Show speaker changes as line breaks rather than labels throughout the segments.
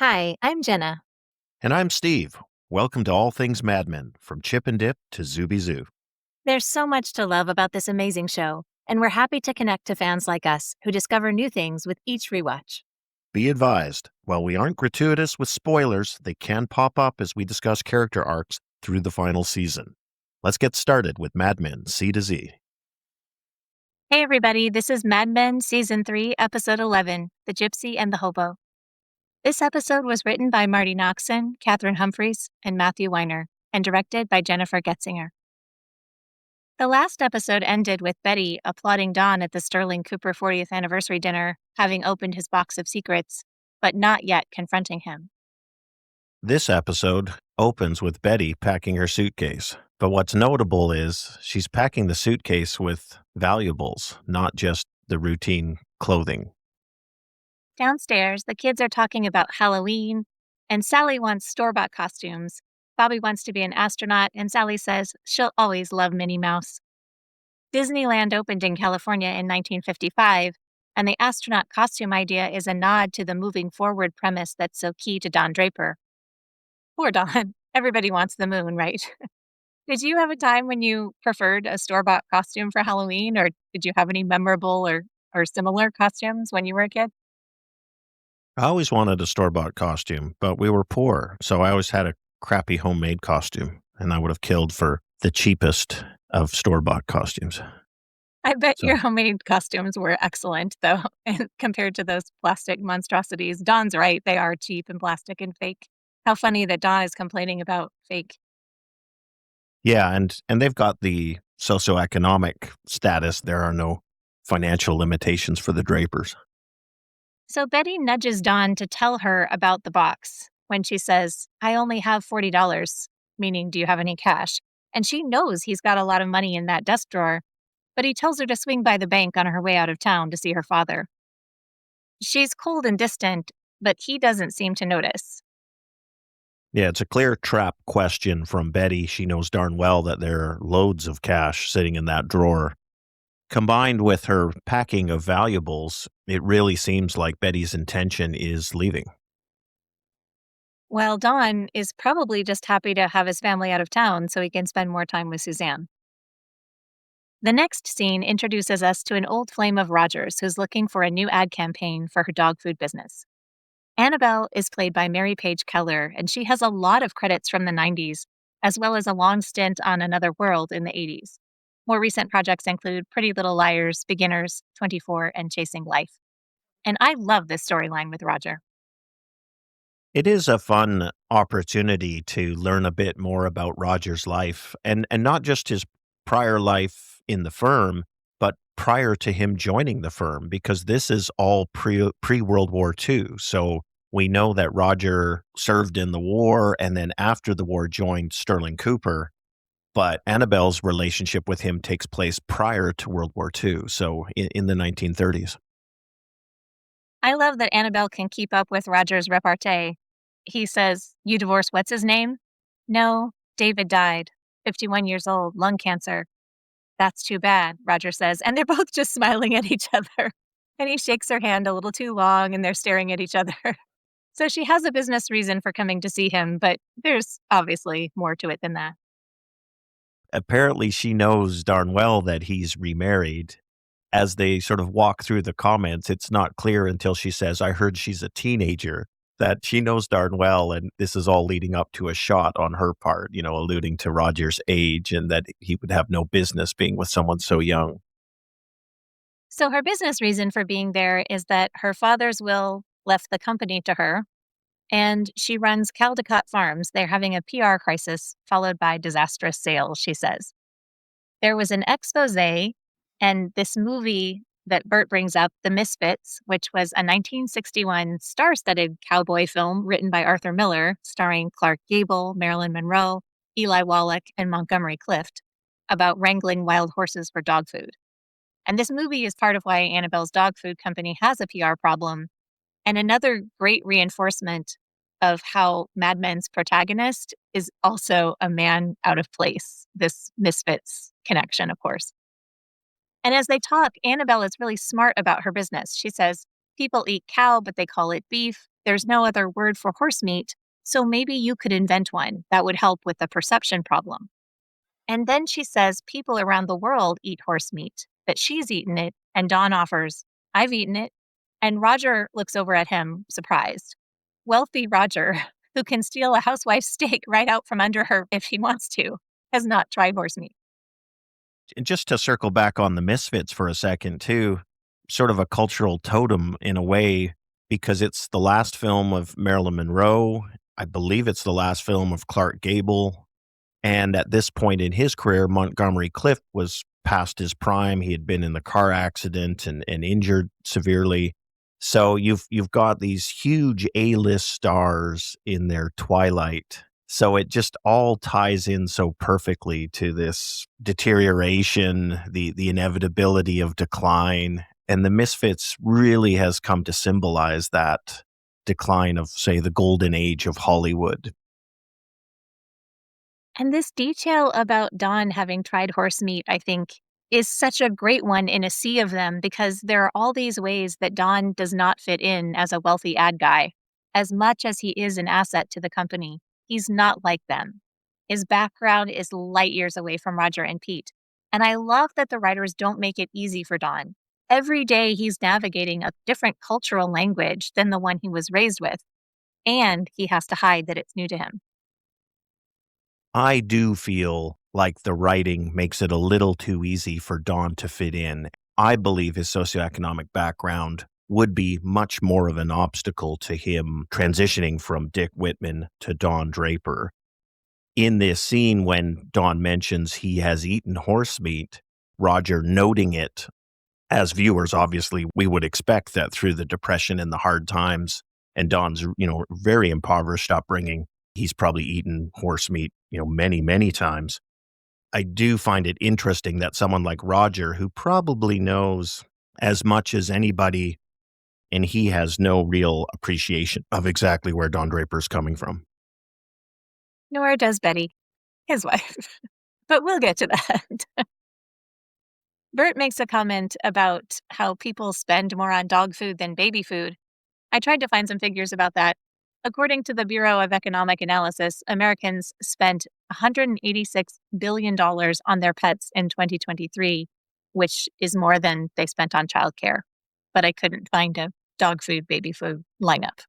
Hi, I'm Jenna.
And I'm Steve. Welcome to All Things Mad Men, from Chip and Dip to Zooby Zoo.
There's so much to love about this amazing show, and we're happy to connect to fans like us who discover new things with each rewatch.
Be advised, while we aren't gratuitous with spoilers, they can pop up as we discuss character arcs through the final season. Let's get started with Mad Men C to Z.
Hey everybody, this is Mad Men Season 3, Episode 11, The Gypsy and the Hobo. This episode was written by Marty Noxon, Catherine Humphreys, and Matthew Weiner, and directed by Jennifer Getzinger. The last episode ended with Betty applauding Don at the Sterling Cooper 40th anniversary dinner, having opened his box of secrets, but not yet confronting him.
This episode opens with Betty packing her suitcase. But what's notable is she's packing the suitcase with valuables, not just the routine clothing.
Downstairs, the kids are talking about Halloween, and Sally wants store-bought costumes. Bobby wants to be an astronaut, and Sally says she'll always love Minnie Mouse. Disneyland opened in California in 1955, and the astronaut costume idea is a nod to the moving forward premise that's so key to Don Draper. Poor Don. Everybody wants the moon, right? Did you have a time when you preferred a store-bought costume for Halloween, or did you have any memorable or similar costumes when you were a kid?
I always wanted a store-bought costume, but we were poor, so I always had a crappy homemade costume, and I would have killed for the cheapest of store-bought costumes.
I bet
So,
your homemade costumes were excellent, though, and compared to those plastic monstrosities. Don's right, they are cheap and plastic and fake. How funny that Don is complaining about fake.
yeah, and they've got the socioeconomic status. There are no financial limitations for the Drapers.
So Betty nudges Don to tell her about the box when she says, I only have $40, meaning, do you have any cash? And she knows he's got a lot of money in that desk drawer, but he tells her to swing by the bank on her way out of town to see her father. She's cold and distant, but he doesn't seem to notice.
Yeah, it's a clear trap question from Betty. She knows darn well that there are loads of cash sitting in that drawer. Combined with her packing of valuables, it really seems like Betty's intention is leaving.
Well, Don is probably just happy to have his family out of town so he can spend more time with Suzanne. The next scene introduces us to an old flame of Roger's who's looking for a new ad campaign for her dog food business. Annabelle is played by Mary Page Keller, and she has a lot of credits from the 90s, as well as a long stint on Another World in the 80s. More recent projects include Pretty Little Liars, Beginners, 24, and Chasing Life. And I love this storyline with Roger.
It is a fun opportunity to learn a bit more about Roger's life and not just his prior life in the firm, but prior to him joining the firm, because this is all pre World War II. So we know that Roger served in the war and then after the war joined Sterling Cooper, but Annabelle's relationship with him takes place prior to World War II, so in the 1930s.
I love that Annabelle can keep up with Roger's repartee. He says, You divorced what's his name? No, David died. 51 years old, lung cancer. That's too bad, Roger says, and they're both just smiling at each other. And he shakes her hand a little too long, and they're staring at each other. So she has a business reason for coming to see him, but there's obviously more to it than that.
Apparently, she knows darn well that he's remarried. As they sort of walk through the comments, it's not clear until she says, I heard she's a teenager, that she knows darn well. And this is all leading up to a shot on her part, alluding to Roger's age and that he would have no business being with someone so young.
So her business reason for being there is that her father's will left the company to her, and she runs Caldecott Farms. They're having a PR crisis followed by disastrous sales, she says. There was an expose, and this movie that Bert brings up, The Misfits, which was a 1961 star-studded cowboy film written by Arthur Miller, starring Clark Gable, Marilyn Monroe, Eli Wallach, and Montgomery Clift, about wrangling wild horses for dog food. And this movie is part of why Annabelle's dog food company has a PR problem, and another great reinforcement of how Mad Men's protagonist is also a man out of place, this Misfits connection, of course. And as they talk, Annabelle is really smart about her business. She says, people eat cow, but they call it beef. There's no other word for horse meat, so maybe you could invent one that would help with the perception problem. And then she says people around the world eat horse meat, that she's eaten it, and Dawn offers, I've eaten it. And Roger looks over at him, surprised. Wealthy Roger, who can steal a housewife's steak right out from under her if he wants to, has not tried horse meat.
And just to circle back on the Misfits for a second, too, sort of a cultural totem in a way, because it's the last film of Marilyn Monroe. I believe it's the last film of Clark Gable. And at this point in his career, Montgomery Clift was past his prime. He had been in the car accident and injured severely. So you've got these huge A-list stars in their twilight. So it just all ties in so perfectly to this deterioration, the inevitability of decline. And the Misfits really has come to symbolize that decline of, say, the golden age of Hollywood.
And this detail about Dawn having tried horse meat, I think, is such a great one in a sea of them because there are all these ways that Dawn does not fit in as a wealthy ad guy. As much as he is an asset to the company, he's not like them. His background is light years away from Roger and Pete. And I love that the writers don't make it easy for Dawn. Every day he's navigating a different cultural language than the one he was raised with, and he has to hide that it's new to him.
I do feel like the writing makes it a little too easy for Don to fit in. I believe his socioeconomic background would be much more of an obstacle to him transitioning from Dick Whitman to Don Draper. In this scene, when Don mentions he has eaten horse meat, Roger noting it, as viewers, obviously, we would expect that through the depression and the hard times and Don's, very impoverished upbringing, he's probably eaten horse meat, many, many times. I do find it interesting that someone like Roger, who probably knows as much as anybody, and he has no real appreciation of exactly where Don Draper's coming from.
Nor does Betty, his wife. But we'll get to that. Bert makes a comment about how people spend more on dog food than baby food. I tried to find some figures about that. According to the Bureau of Economic Analysis, Americans spent $186 billion on their pets in 2023, which is more than they spent on childcare. But I couldn't find a dog food, baby food lineup.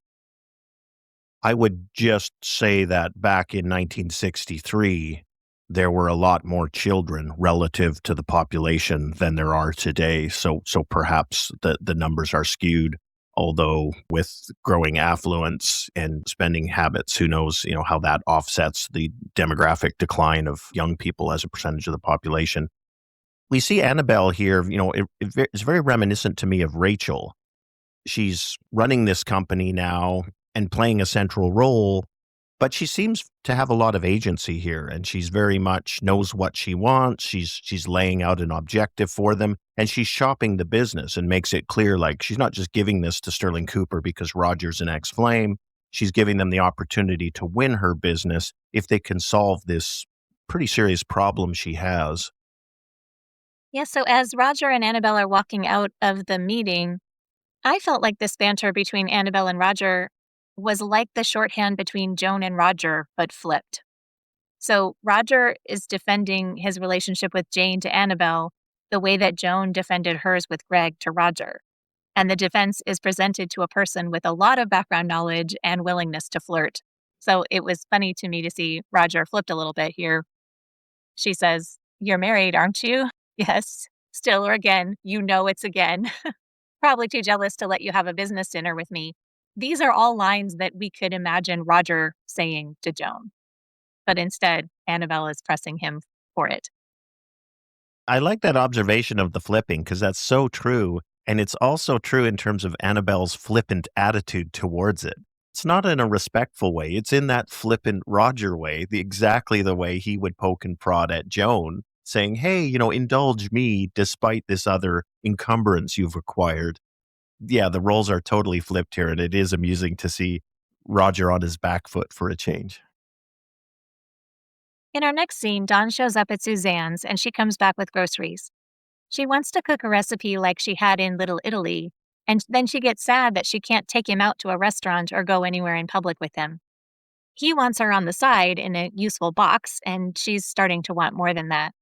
I would just say that back in 1963, there were a lot more children relative to the population than there are today. So perhaps the numbers are skewed. Although with growing affluence and spending habits, who knows, how that offsets the demographic decline of young people as a percentage of the population. We see Annabelle here, it's very reminiscent to me of Rachel. She's running this company now and playing a central role, but she seems to have a lot of agency here, and she's very much knows what she wants. She's laying out an objective for them, and she's shopping the business and makes it clear, like, she's not just giving this to Sterling Cooper because Roger's an ex-flame. She's giving them the opportunity to win her business if they can solve this pretty serious problem she has.
Yeah, so as Roger and Annabelle are walking out of the meeting, I felt like this banter between Annabelle and Roger was like the shorthand between Joan and Roger, but flipped. So Roger is defending his relationship with Jane to Annabelle the way that Joan defended hers with Greg to Roger. And the defense is presented to a person with a lot of background knowledge and willingness to flirt. So it was funny to me to see Roger flipped a little bit here. She says, "You're married, aren't you?" "Yes." "Still or again?" "You know it's again." "Probably too jealous to let you have a business dinner with me." These are all lines that we could imagine Roger saying to Joan. But instead, Annabelle is pressing him for it.
I like that observation of the flipping because that's so true. And it's also true in terms of Annabelle's flippant attitude towards it. It's not in a respectful way. It's in that flippant Roger way, exactly the way he would poke and prod at Joan, saying, hey, indulge me despite this other encumbrance you've acquired. Yeah, the roles are totally flipped here. And it is amusing to see Roger on his back foot for a change.
In our next scene, Dawn shows up at Suzanne's and she comes back with groceries. She wants to cook a recipe like she had in Little Italy, And then she gets sad that she can't take him out to a restaurant or go anywhere in public with him. He wants her on the side in a useful box, and she's starting to want more than that.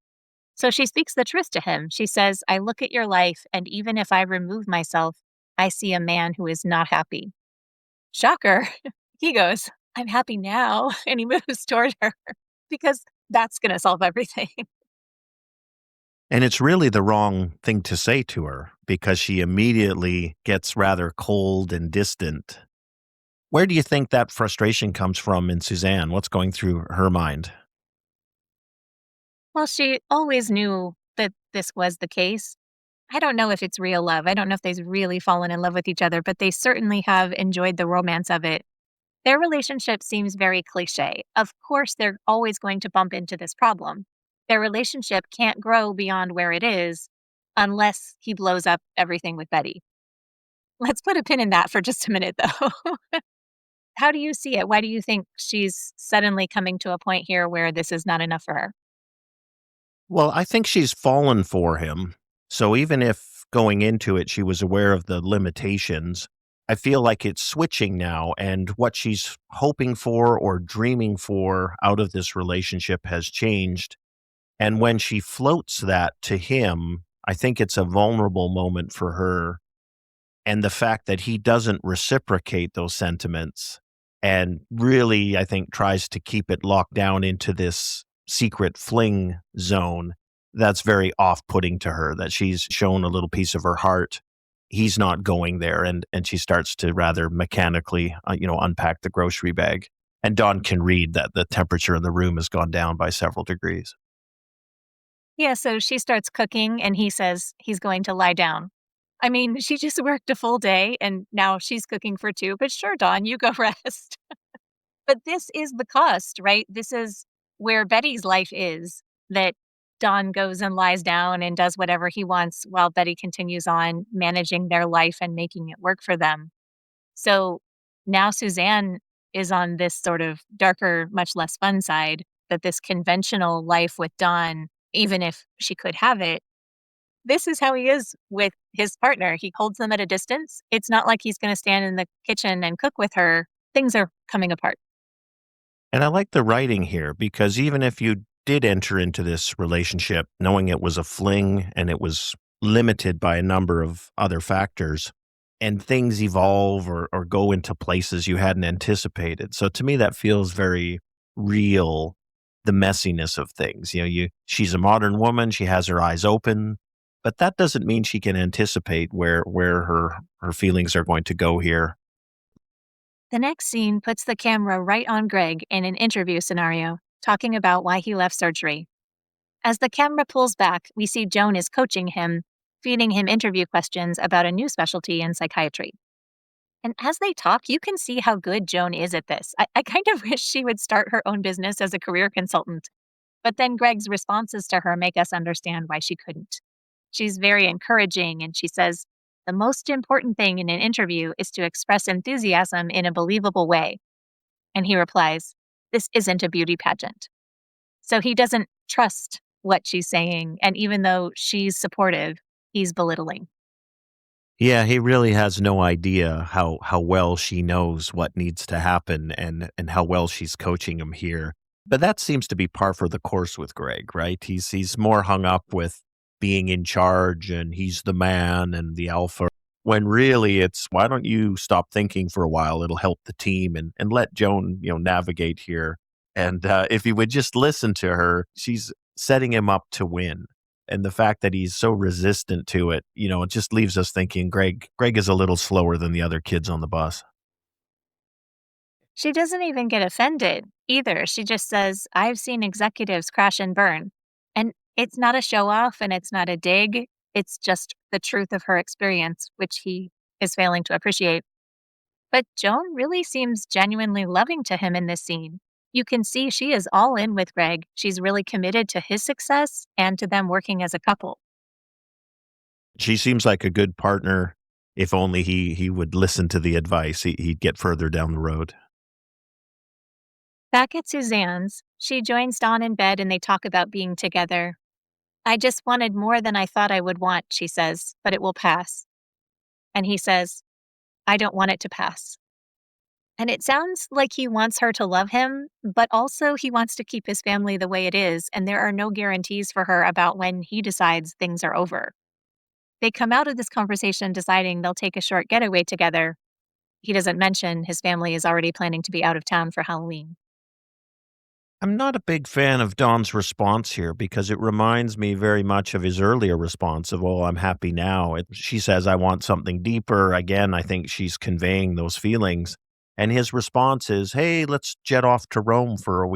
So she speaks the truth to him. She says, I look at your life, and even if I remove myself, I see a man who is not happy. Shocker. He goes, I'm happy now. And he moves toward her because that's going to solve everything.
And it's really the wrong thing to say to her because she immediately gets rather cold and distant. Where do you think that frustration comes from in Suzanne? What's going through her mind?
Well, she always knew that this was the case. I don't know if it's real love. I don't know if they've really fallen in love with each other, but they certainly have enjoyed the romance of it. Their relationship seems very cliche. Of course, they're always going to bump into this problem. Their relationship can't grow beyond where it is unless he blows up everything with Betty. Let's put a pin in that for just a minute, though. How do you see it? Why do you think she's suddenly coming to a point here where this is not enough for her?
Well, I think she's fallen for him. So even if going into it, she was aware of the limitations, I feel like it's switching now. And what she's hoping for or dreaming for out of this relationship has changed. And when she floats that to him, I think it's a vulnerable moment for her. And the fact that he doesn't reciprocate those sentiments and really, I think, tries to keep it locked down into this secret fling zone, that's very off-putting to her, that she's shown a little piece of her heart. He's not going there, and she starts to rather mechanically, unpack the grocery bag. And Dawn can read that the temperature in the room has gone down by several degrees.
Yeah, so she starts cooking and he says he's going to lie down. I mean, she just worked a full day and now she's cooking for two, but sure, Dawn, you go rest. But this is the cost, right? This is where Betty's life is, that Don goes and lies down and does whatever he wants while Betty continues on managing their life and making it work for them. So now Suzanne is on this sort of darker, much less fun side, that this conventional life with Don, even if she could have it, this is how he is with his partner. He holds them at a distance. It's not like he's going to stand in the kitchen and cook with her. Things are coming apart.
And I like the writing here because even if you did enter into this relationship knowing it was a fling and it was limited by a number of other factors, and things evolve or go into places you hadn't anticipated. So to me, that feels very real, the messiness of things. She's a modern woman, she has her eyes open, but that doesn't mean she can anticipate where her feelings are going to go here.
The next scene puts the camera right on Greg in an interview scenario, talking about why he left surgery. As the camera pulls back, we see Joan is coaching him, feeding him interview questions about a new specialty in psychiatry. And as they talk, you can see how good Joan is at this. I kind of wish she would start her own business as a career consultant. But then Greg's responses to her make us understand why she couldn't. She's very encouraging, and she says, the most important thing in an interview is to express enthusiasm in a believable way. And he replies, this isn't a beauty pageant. So he doesn't trust what she's saying. And even though she's supportive, he's belittling.
Yeah, he really has no idea how well she knows what needs to happen and how well she's coaching him here. But that seems to be par for the course with Greg, right? He's more hung up with being in charge and he's the man and the alpha. When really it's why don't you stop thinking for a while? It'll help the team and let Joan, navigate here. And if he would just listen to her, she's setting him up to win. And the fact that he's so resistant to it, it just leaves us thinking Greg is a little slower than the other kids on the bus.
She doesn't even get offended either. She just says, I've seen executives crash and burn. And it's not a show off and it's not a dig. It's just the truth of her experience, which he is failing to appreciate. But Joan really seems genuinely loving to him in this scene. You can see she is all in with Greg. She's really committed to his success and to them working as a couple.
She seems like a good partner. If only he would listen to the advice, he'd get further down the road.
Back at Suzanne's, she joins Dawn in bed and they talk about being together. I just wanted more than I thought I would want, she says, but it will pass. And he says, I don't want it to pass. And it sounds like he wants her to love him, but also he wants to keep his family the way it is. And there are no guarantees for her about when he decides things are over. They come out of this conversation deciding they'll take a short getaway together. He doesn't mention his family is already planning to be out of town for Halloween.
I'm not a big fan of Don's response here because it reminds me very much of his earlier response of, "Oh, I'm happy now." She says, "I want something deeper." Again, I think she's conveying those feelings. And his response is, "Hey, let's jet off to Rome for a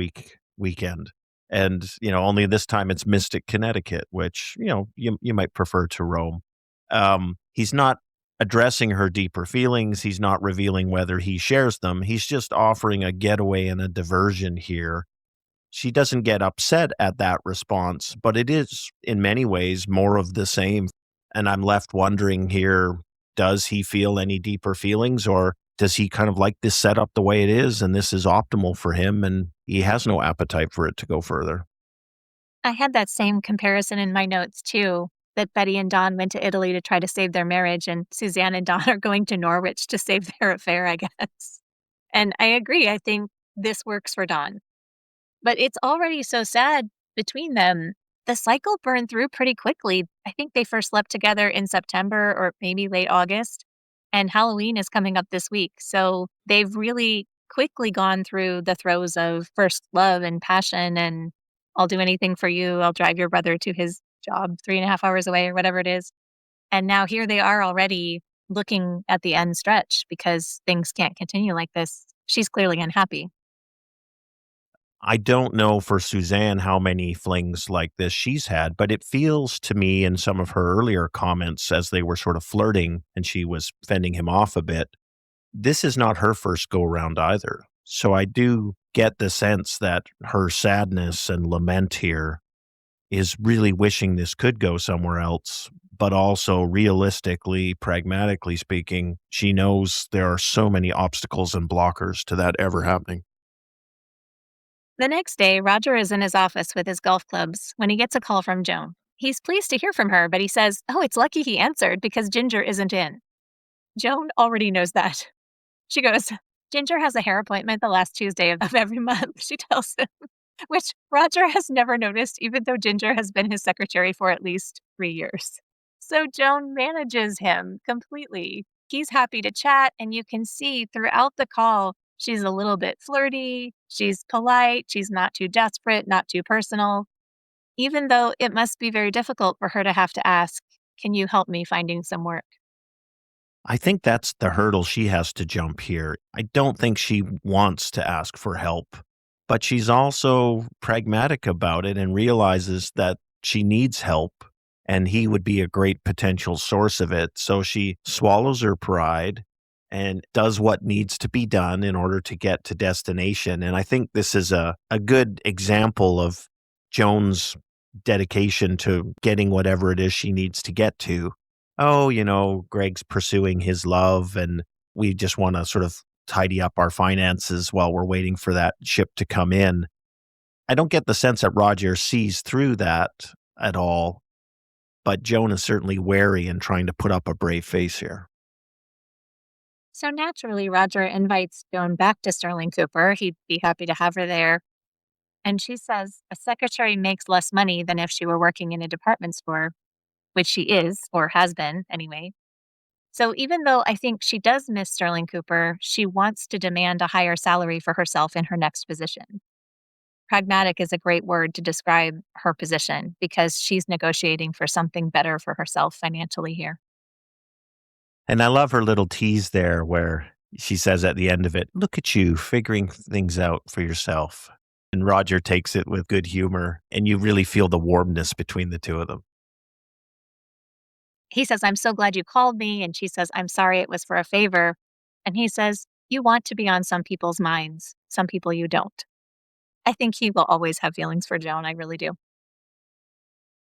weekend." And, only this time it's Mystic, Connecticut, which, you might prefer to Rome. He's not addressing her deeper feelings. He's not revealing whether he shares them. He's just offering a getaway and a diversion here. She doesn't get upset at that response, but it is in many ways more of the same. And I'm left wondering here, does he feel any deeper feelings, or does he kind of like this setup the way it is and this is optimal for him and he has no appetite for it to go further?
I had that same comparison in my notes too, that Betty and Don went to Italy to try to save their marriage, and Suzanne and Don are going to Norwich to save their affair, I guess. And I agree. I think this works for Don. But it's already so sad between them. The cycle burned through pretty quickly. I think they first slept together in September or maybe late August, and Halloween is coming up this week. So they've really quickly gone through the throes of first love and passion and I'll do anything for you. I'll drive your brother to his job 3.5 hours away or whatever it is. And now here they are already looking at the end stretch because things can't continue like this. She's clearly unhappy.
I don't know for Suzanne how many flings like this she's had, but it feels to me in some of her earlier comments as they were sort of flirting and she was fending him off a bit, this is not her first go around either. So I do get the sense that her sadness and lament here is really wishing this could go somewhere else, but also realistically, pragmatically speaking, she knows there are so many obstacles and blockers to that ever happening.
The next day, Roger is in his office with his golf clubs when he gets a call from Joan. He's pleased to hear from her, but he says, oh, it's lucky he answered because Ginger isn't in. Joan already knows that. She goes, Ginger has a hair appointment the last Tuesday of every month, she tells him, which Roger has never noticed, even though Ginger has been his secretary for at least 3 years. So Joan manages him completely. He's happy to chat, and you can see throughout the call, she's a little bit flirty, she's polite, she's not too desperate, not too personal, even though it must be very difficult for her to have to ask, can you help me finding some work?
I think that's the hurdle she has to jump here. I don't think she wants to ask for help, but she's also pragmatic about it and realizes that she needs help and he would be a great potential source of it. So she swallows her pride and does what needs to be done in order to get to destination. And I think this is a good example of Joan's dedication to getting whatever it is she needs to get to. Oh, Greg's pursuing his love and we just want to sort of tidy up our finances while we're waiting for that ship to come in. I don't get the sense that Roger sees through that at all, but Joan is certainly wary and trying to put up a brave face here.
So naturally, Roger invites Joan back to Sterling Cooper. He'd be happy to have her there. And she says a secretary makes less money than if she were working in a department store, which she is, or has been anyway. So even though I think she does miss Sterling Cooper, she wants to demand a higher salary for herself in her next position. Pragmatic is a great word to describe her position because she's negotiating for something better for herself financially here.
And I love her little tease there where she says at the end of it, "Look at you figuring things out for yourself." And Roger takes it with good humor, and you really feel the warmness between the two of them.
He says, I'm so glad you called me. And she says, I'm sorry it was for a favor. And he says, you want to be on some people's minds, some people you don't. I think he will always have feelings for Joan. I really do.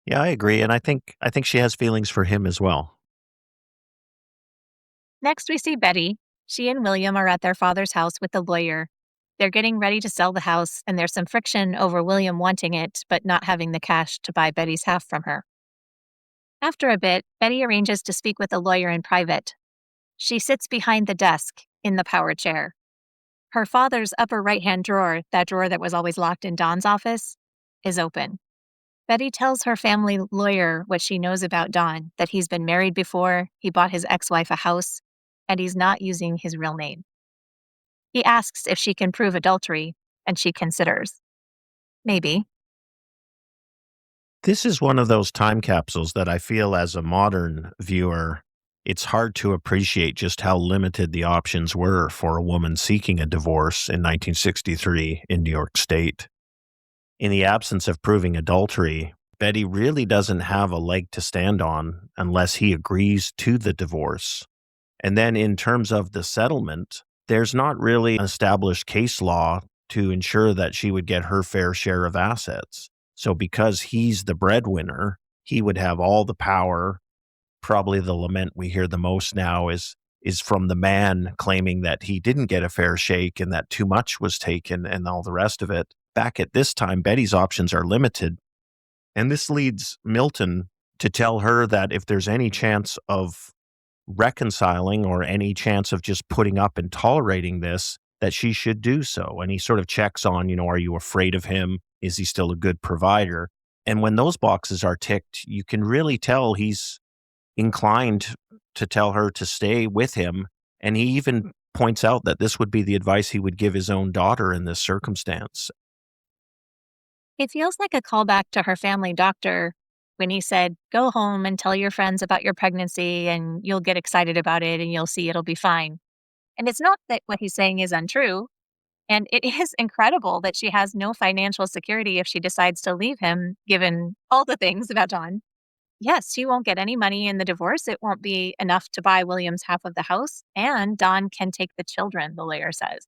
Yeah, I agree, and I think she has feelings for him as well.
Next, we see Betty. She and William are at their father's house with the lawyer. They're getting ready to sell the house, and there's some friction over William wanting it, but not having the cash to buy Betty's half from her. After a bit, Betty arranges to speak with the lawyer in private. She sits behind the desk in the power chair. Her father's upper right hand drawer, that drawer that was always locked in Don's office, is open. Betty tells her family lawyer what she knows about Don, that he's been married before, he bought his ex wife a house, and he's not using his real name. He asks if she can prove adultery, and she considers. Maybe.
This is one of those time capsules that I feel as a modern viewer, it's hard to appreciate just how limited the options were for a woman seeking a divorce in 1963 in New York State. In the absence of proving adultery, Betty really doesn't have a leg to stand on unless he agrees to the divorce. And then in terms of the settlement, there's not really an established case law to ensure that she would get her fair share of assets. So because he's the breadwinner, he would have all the power. Probably the lament we hear the most now is from the man claiming that he didn't get a fair shake and that too much was taken and all the rest of it. Back at this time, Betty's options are limited. And this leads Milton to tell her that if there's any chance of reconciling or any chance of just putting up and tolerating this, that she should do so. And he sort of checks on, are you afraid of him? Is he still a good provider? And when those boxes are ticked, you can really tell he's inclined to tell her to stay with him. And he even points out that this would be the advice he would give his own daughter in this circumstance.
It feels like a callback to her family doctor when he said, "Go home and tell your friends about your pregnancy, and you'll get excited about it, and you'll see it'll be fine." And it's not that what he's saying is untrue. And it is incredible that she has no financial security if she decides to leave him, given all the things about Don. Yes, she won't get any money in the divorce. It won't be enough to buy William's half of the house, and Don can take the children, the lawyer says.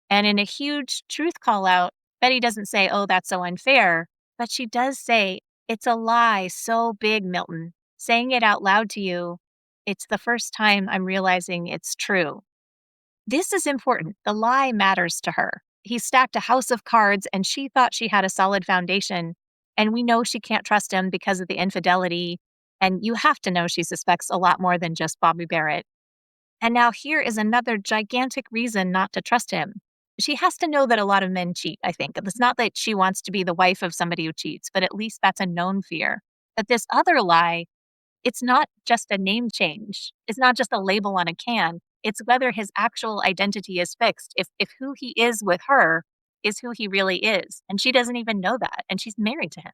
And in a huge truth call out, Betty doesn't say, "Oh, that's so unfair," but she does say, "It's a lie so big, Milton. Saying it out loud to you, it's the first time I'm realizing it's true." This is important. The lie matters to her. He stacked a house of cards and she thought she had a solid foundation. And we know she can't trust him because of the infidelity. And you have to know she suspects a lot more than just Bobby Barrett. And now here is another gigantic reason not to trust him. She has to know that a lot of men cheat, I think. It's not that she wants to be the wife of somebody who cheats, but at least that's a known fear. But this other lie, it's not just a name change. It's not just a label on a can. It's whether his actual identity is fixed. If who he is with her is who he really is. And she doesn't even know that. And she's married to him.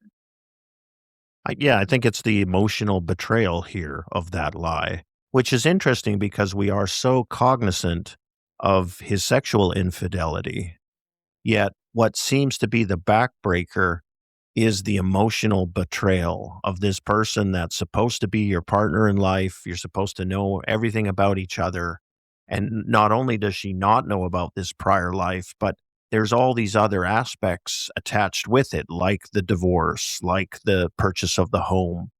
Yeah, I think it's the emotional betrayal here of that lie, which is interesting because we are so cognizant of his sexual infidelity. Yet, what seems to be the backbreaker is the emotional betrayal of this person that's supposed to be your partner in life. You're supposed to know everything about each other. And not only does she not know about this prior life, but there's all these other aspects attached with it, like the divorce, like the purchase of the home.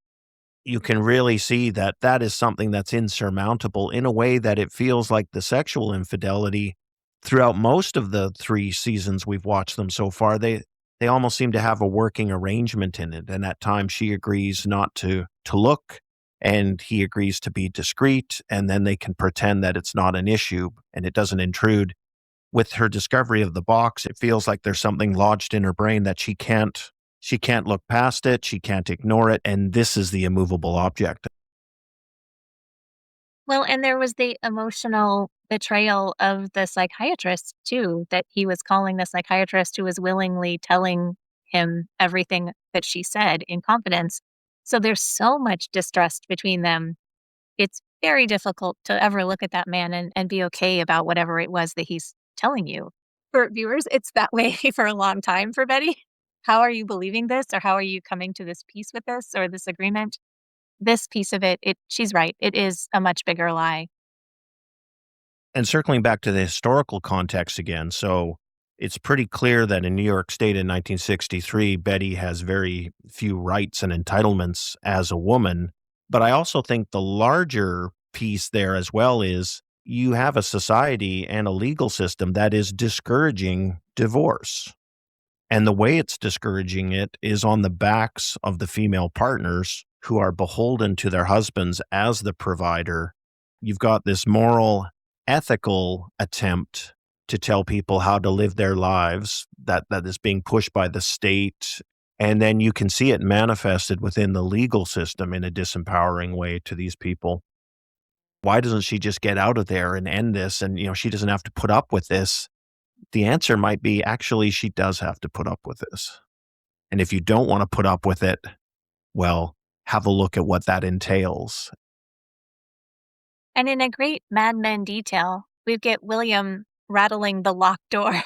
You can really see that that is something that's insurmountable in a way that it feels like the sexual infidelity throughout most of the 3 seasons we've watched them so far. They almost seem to have a working arrangement in it. And at times she agrees not to look and he agrees to be discreet. And then they can pretend that it's not an issue and it doesn't intrude. With her discovery of the box, it feels like there's something lodged in her brain that she can't look past it. She can't ignore it. And this is the immovable object.
Well, and there was the emotional betrayal of the psychiatrist, too, that he was calling the psychiatrist who was willingly telling him everything that she said in confidence. So there's so much distrust between them. It's very difficult to ever look at that man and be okay about whatever it was that he's telling you. For viewers, it's that way for a long time for Betty. How are you believing this? Or how are you coming to this peace with this or this agreement? This piece of it, she's right. It is a much bigger lie.
And circling back to the historical context again, so it's pretty clear that in New York State in 1963, Betty has very few rights and entitlements as a woman. But I also think the larger piece there as well is you have a society and a legal system that is discouraging divorce. And the way it's discouraging it is on the backs of the female partners who are beholden to their husbands as the provider You've got this moral, ethical attempt to tell people how to live their lives that is being pushed by the state. And then you can see it manifested within the legal system in a disempowering way to these people. Why doesn't she just get out of there and end this? And, she doesn't have to put up with this. The answer might be actually, she does have to put up with this. And if you don't want to put up with it, well, have a look at what that entails.
And in a great Mad Men detail, we get William rattling the locked door,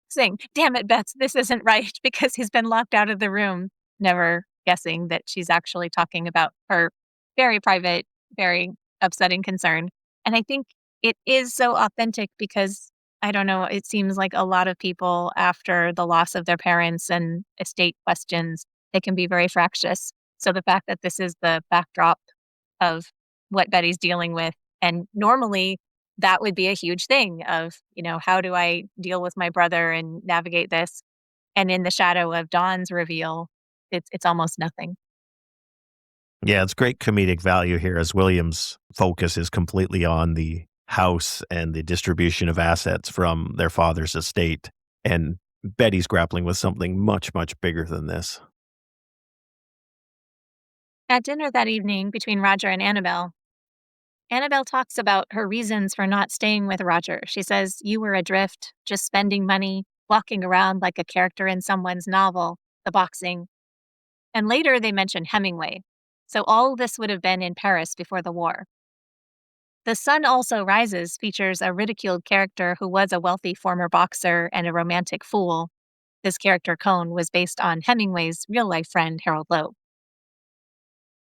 saying, "Damn it, Bets, this isn't right," because he's been locked out of the room, never guessing that she's actually talking about her very private, very upsetting concern. And I think it is so authentic because I don't know, it seems like a lot of people after the loss of their parents and estate questions, they can be very fractious. So the fact that this is the backdrop of what Betty's dealing with, and normally that would be a huge thing of, how do I deal with my brother and navigate this? And in the shadow of Dawn's reveal, it's almost nothing.
Yeah, it's great comedic value here as William's focus is completely on the house and the distribution of assets from their father's estate. And Betty's grappling with something much, much bigger than this.
At dinner that evening between Roger and Annabelle, Annabelle talks about her reasons for not staying with Roger. She says, "You were adrift, just spending money, walking around like a character in someone's novel, the boxing." And later they mention Hemingway. So all this would have been in Paris before the war. The Sun Also Rises features a ridiculed character who was a wealthy former boxer and a romantic fool. This character, Cone, was based on Hemingway's real life friend, Harold Loeb.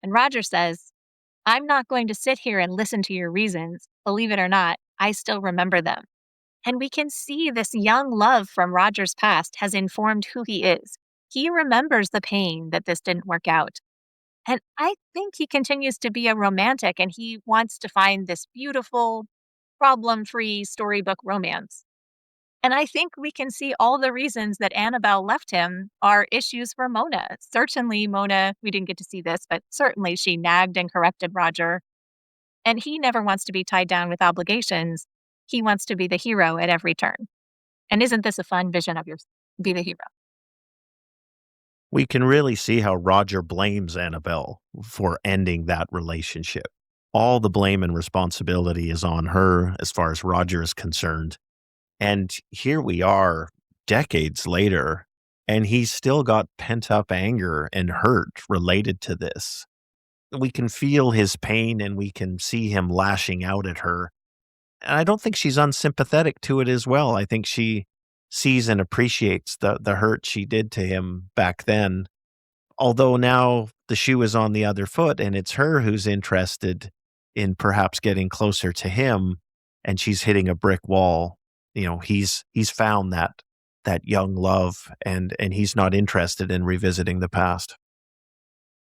And Roger says, "I'm not going to sit here and listen to your reasons. Believe it or not, I still remember them." And we can see this young love from Roger's past has informed who he is. He remembers the pain that this didn't work out. And I think he continues to be a romantic and he wants to find this beautiful, problem free storybook romance. And I think we can see all the reasons that Annabelle left him are issues for Mona. Certainly, Mona, we didn't get to see this, but certainly she nagged and corrected Roger. And he never wants to be tied down with obligations. He wants to be the hero at every turn. And isn't this a fun vision of yours? Be the hero.
We can really see how Roger blames Annabelle for ending that relationship. All the blame and responsibility is on her as far as Roger is concerned. And here we are decades later, and he's still got pent up anger and hurt related to this. We can feel his pain and we can see him lashing out at her. And I don't think she's unsympathetic to it as well. I think she sees and appreciates the hurt she did to him back then. Although now the shoe is on the other foot and it's her who's interested in perhaps getting closer to him and she's hitting a brick wall. He's found that young love and he's not interested in revisiting the past.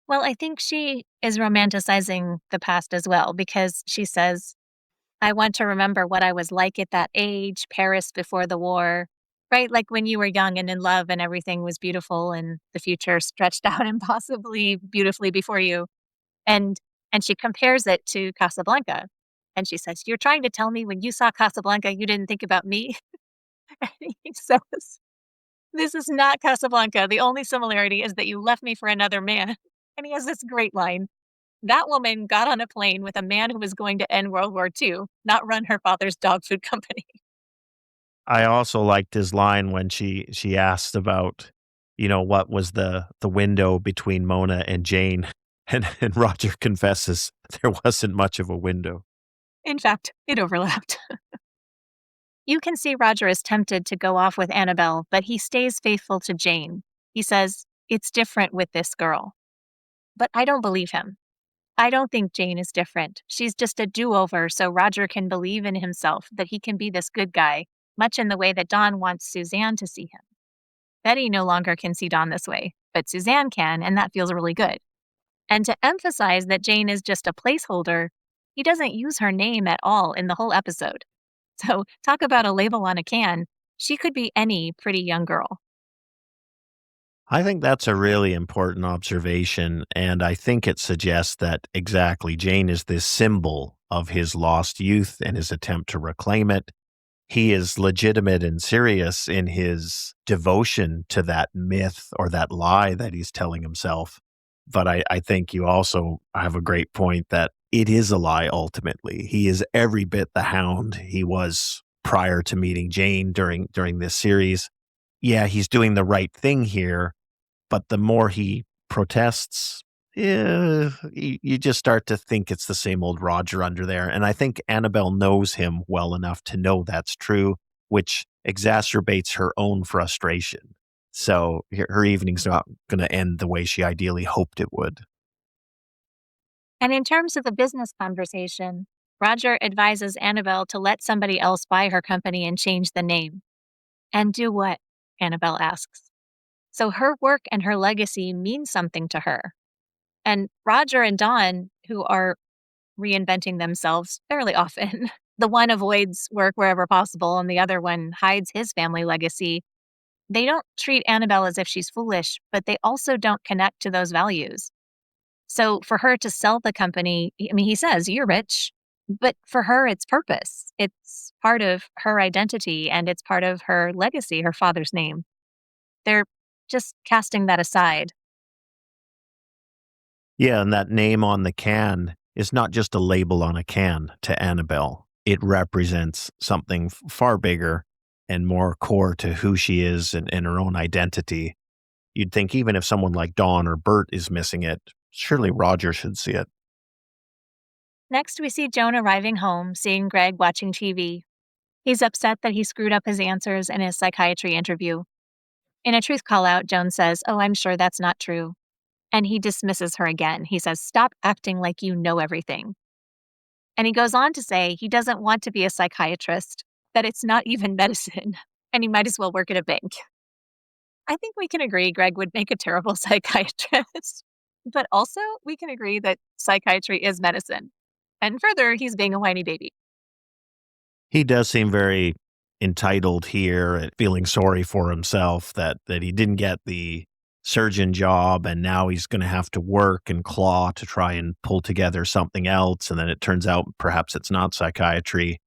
Well, I think she is romanticizing the past as well because she says, "I want to remember what I was like at that age, Paris before the war." Right? Like when you were young and in love and everything was beautiful and the future stretched out impossibly beautifully before you. And and she compares it to Casablanca. And she says, "You're trying to tell me when you saw Casablanca, you didn't think about me?" And he says, "This is not Casablanca. The only similarity is that you left me for another man." And he has this great line. "That woman got on a plane with a man who was going to end World War II, not run her father's dog food company."
I also liked his line when she asked about, what was the window between Mona and Jane, and Roger confesses there wasn't much of a window.
In fact, it overlapped. You can see Roger is tempted to go off with Annabelle, but he stays faithful to Jane. He says, "It's different with this girl." But I don't believe him. I don't think Jane is different. She's just a do-over so Roger can believe in himself that he can be this good guy, much in the way that Dawn wants Suzanne to see him. Betty no longer can see Dawn this way, but Suzanne can, and that feels really good. And to emphasize that Jane is just a placeholder, he doesn't use her name at all in the whole episode. So, talk about a label on a can. She could be any pretty young girl.
I think that's a really important observation, and I think it suggests that exactly Jane is this symbol of his lost youth and his attempt to reclaim it. He is legitimate and serious in his devotion to that myth or that lie that he's telling himself. But I think you also have a great point that it is a lie ultimately. He is every bit the hound he was prior to meeting Jane during this series. Yeah, he's doing the right thing here, but the more he protests, you just start to think it's the same old Roger under there. And I think Annabelle knows him well enough to know that's true, which exacerbates her own frustration. So her evening's not going to end the way she ideally hoped it would.
And in terms of the business conversation, Roger advises Annabelle to let somebody else buy her company and change the name. And do what? Annabelle asks. So her work and her legacy mean something to her. And Roger and Dawn, who are reinventing themselves fairly often, the one avoids work wherever possible, and the other one hides his family legacy. They don't treat Annabelle as if she's foolish, but they also don't connect to those values. So for her to sell the company, I mean, he says, "You're rich." But for her, it's purpose. It's part of her identity and it's part of her legacy, her father's name. They're just casting that aside.
Yeah, and that name on the can is not just a label on a can to Annabelle. It represents something far bigger and more core to who she is and her own identity. You'd think even if someone like Dawn or Bert is missing it, surely Roger should see it.
Next, we see Joan arriving home, seeing Greg watching TV. He's upset that he screwed up his answers in his psychiatry interview. In a truth call out, Joan says, "Oh, I'm sure that's not true." And he dismisses her again. He says, "Stop acting like you know everything." And he goes on to say he doesn't want to be a psychiatrist, that it's not even medicine, and he might as well work at a bank. I think we can agree Greg would make a terrible psychiatrist. But also, we can agree that psychiatry is medicine. And further, he's being a whiny baby.
He does seem very entitled here and feeling sorry for himself that he didn't get the surgeon job and now he's going to have to work and claw to try and pull together something else, and then it turns out perhaps it's not psychiatry.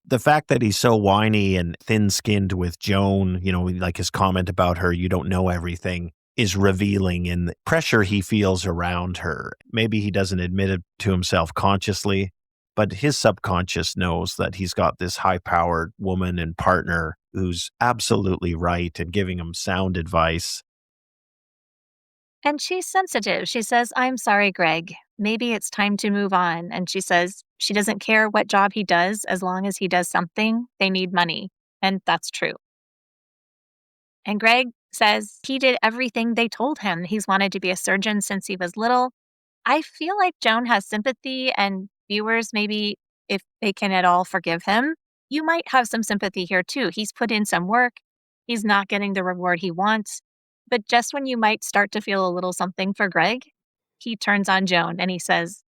The fact that he's so whiny and thin-skinned with Joan, like his comment about her, "You don't know everything," is revealing in the pressure he feels around her. Maybe he doesn't admit it to himself consciously, but his subconscious knows that he's got this high-powered woman and partner who's absolutely right and giving him sound advice.
And she's sensitive. She says, "I'm sorry, Greg. Maybe it's time to move on." And she says she doesn't care what job he does as long as he does something. They need money. And that's true. And Greg says he did everything they told him. He's wanted to be a surgeon since he was little. I feel like Joan has sympathy, and viewers, maybe if they can at all forgive him, you might have some sympathy here too. He's put in some work. He's not getting the reward he wants. But just when you might start to feel a little something for Greg, he turns on Joan and he says,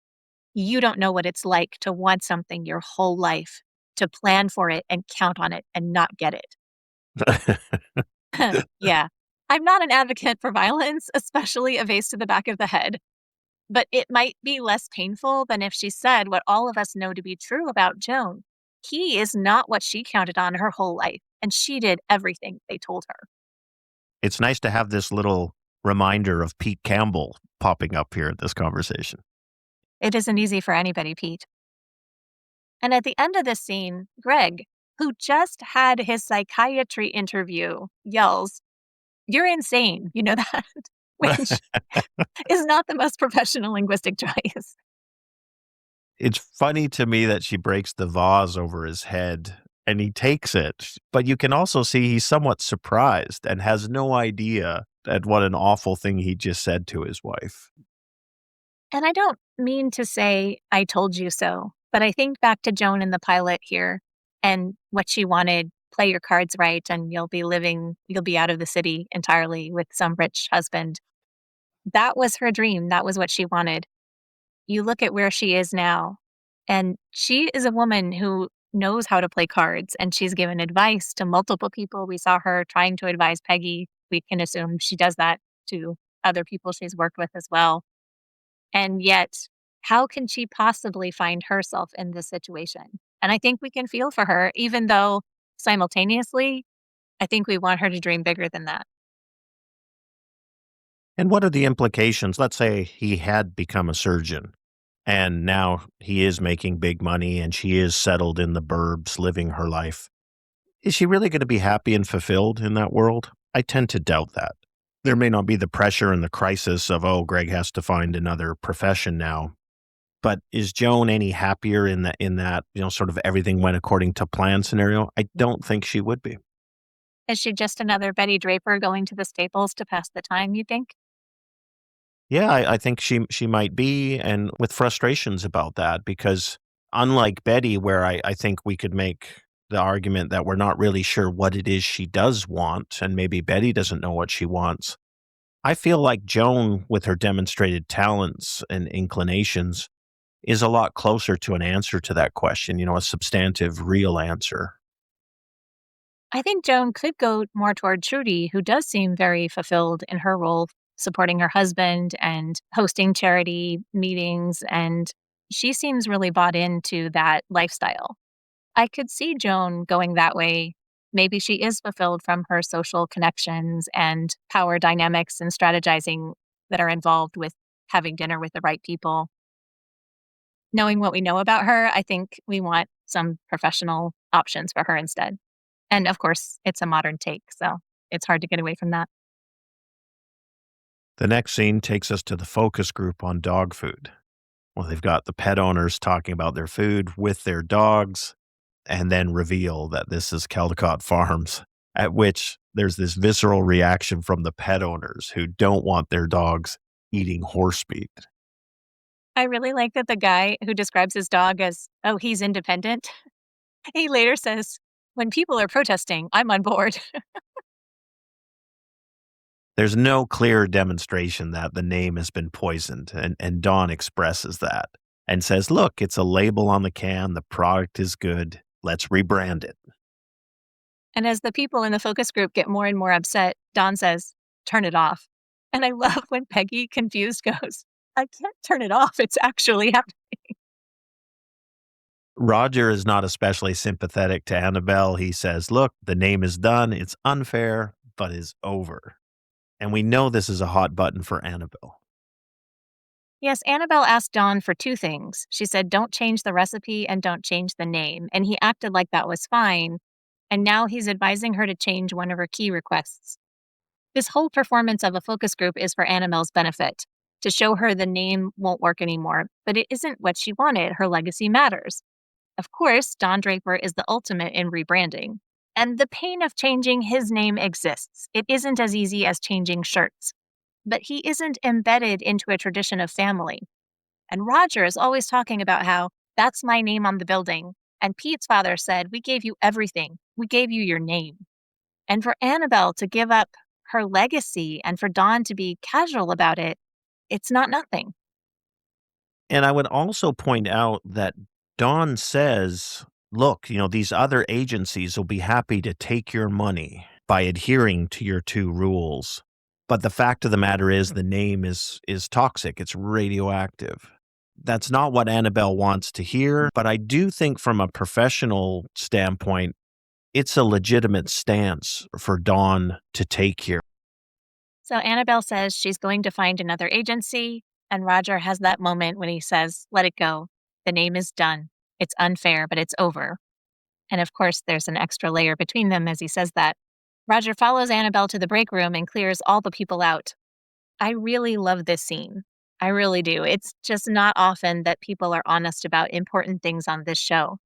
"You don't know what it's like to want something your whole life, to plan for it and count on it and not get it." Yeah. I'm not an advocate for violence, especially a vase to the back of the head, but it might be less painful than if she said what all of us know to be true about Joan. He is not what she counted on her whole life, and she did everything they told her.
It's nice to have this little reminder of Pete Campbell popping up here in this conversation.
It isn't easy for anybody, Pete. And at the end of this scene, Greg, who just had his psychiatry interview, yells, "You're insane." You know that? Which is not the most professional linguistic choice.
It's funny to me that she breaks the vase over his head and he takes it, but you can also see he's somewhat surprised and has no idea at what an awful thing he just said to his wife.
And I don't mean to say "I told you so," but I think back to Joan in the pilot here and what she wanted, play your cards right and you'll be out of the city entirely with some rich husband. That was her dream. That was what she wanted. You look at where she is now, and she is a woman who knows how to play cards, and she's given advice to multiple people. We saw her trying to advise Peggy. We can assume she does that to other people she's worked with as well. And yet, how can she possibly find herself in this situation? And I think we can feel for her, even though simultaneously, I think we want her to dream bigger than that.
And what are the implications? Let's say he had become a surgeon and now he is making big money and she is settled in the burbs living her life. Is she really going to be happy and fulfilled in that world? I tend to doubt that. There may not be the pressure and the crisis of, oh, Greg has to find another profession now. But is Joan any happier in that, sort of everything went according to plan scenario? I don't think she would be.
Is she just another Betty Draper going to the Staples to pass the time, you think?
Yeah, I think she might be, and with frustrations about that, because unlike Betty, where I think we could make the argument that we're not really sure what it is she does want, and maybe Betty doesn't know what she wants. I feel like Joan, with her demonstrated talents and inclinations, is a lot closer to an answer to that question, a substantive, real answer.
I think Joan could go more toward Trudy, who does seem very fulfilled in her role supporting her husband and hosting charity meetings. And she seems really bought into that lifestyle. I could see Joan going that way. Maybe she is fulfilled from her social connections and power dynamics and strategizing that are involved with having dinner with the right people. Knowing what we know about her, I think we want some professional options for her instead. And of course, it's a modern take, so it's hard to get away from that.
The next scene takes us to the focus group on dog food. Well, they've got the pet owners talking about their food with their dogs, and then reveal that this is Caldecott Farms, at which there's this visceral reaction from the pet owners who don't want their dogs eating horse meat.
I really like that the guy who describes his dog as, oh, he's independent. He later says, when people are protesting, I'm on board.
There's no clear demonstration that the name has been poisoned, and Dawn expresses that and says, look, it's a label on the can, the product is good, let's rebrand it.
And as the people in the focus group get more and more upset, Don says, turn it off. And I love when Peggy, confused, goes, I can't turn it off. It's actually happening.
Roger is not especially sympathetic to Annabelle. He says, look, the name is done, it's unfair, but is over. And we know this is a hot button for Annabelle.
Yes, Annabelle asked Don for two things. She said, don't change the recipe and don't change the name. And he acted like that was fine. And now he's advising her to change one of her key requests. This whole performance of a focus group is for Annabelle's benefit, to show her the name won't work anymore. But it isn't what she wanted. Her legacy matters. Of course, Don Draper is the ultimate in rebranding. And the pain of changing his name exists. It isn't as easy as changing shirts. But he isn't embedded into a tradition of family. And Roger is always talking about how that's my name on the building. And Pete's father said, we gave you everything. We gave you your name. And for Annabelle to give up her legacy and for Dawn to be casual about it, it's not nothing.
And I would also point out that Dawn says, look, these other agencies will be happy to take your money by adhering to your two rules. But the fact of the matter is the name is toxic. It's radioactive. That's not what Annabelle wants to hear. But I do think from a professional standpoint, it's a legitimate stance for Dawn to take here.
So Annabelle says she's going to find another agency. And Roger has that moment when he says, let it go. The name is done. It's unfair, but it's over. And of course, there's an extra layer between them as he says that. Roger follows Annabelle to the break room and clears all the people out. I really love this scene. I really do. It's just not often that people are honest about important things on this show.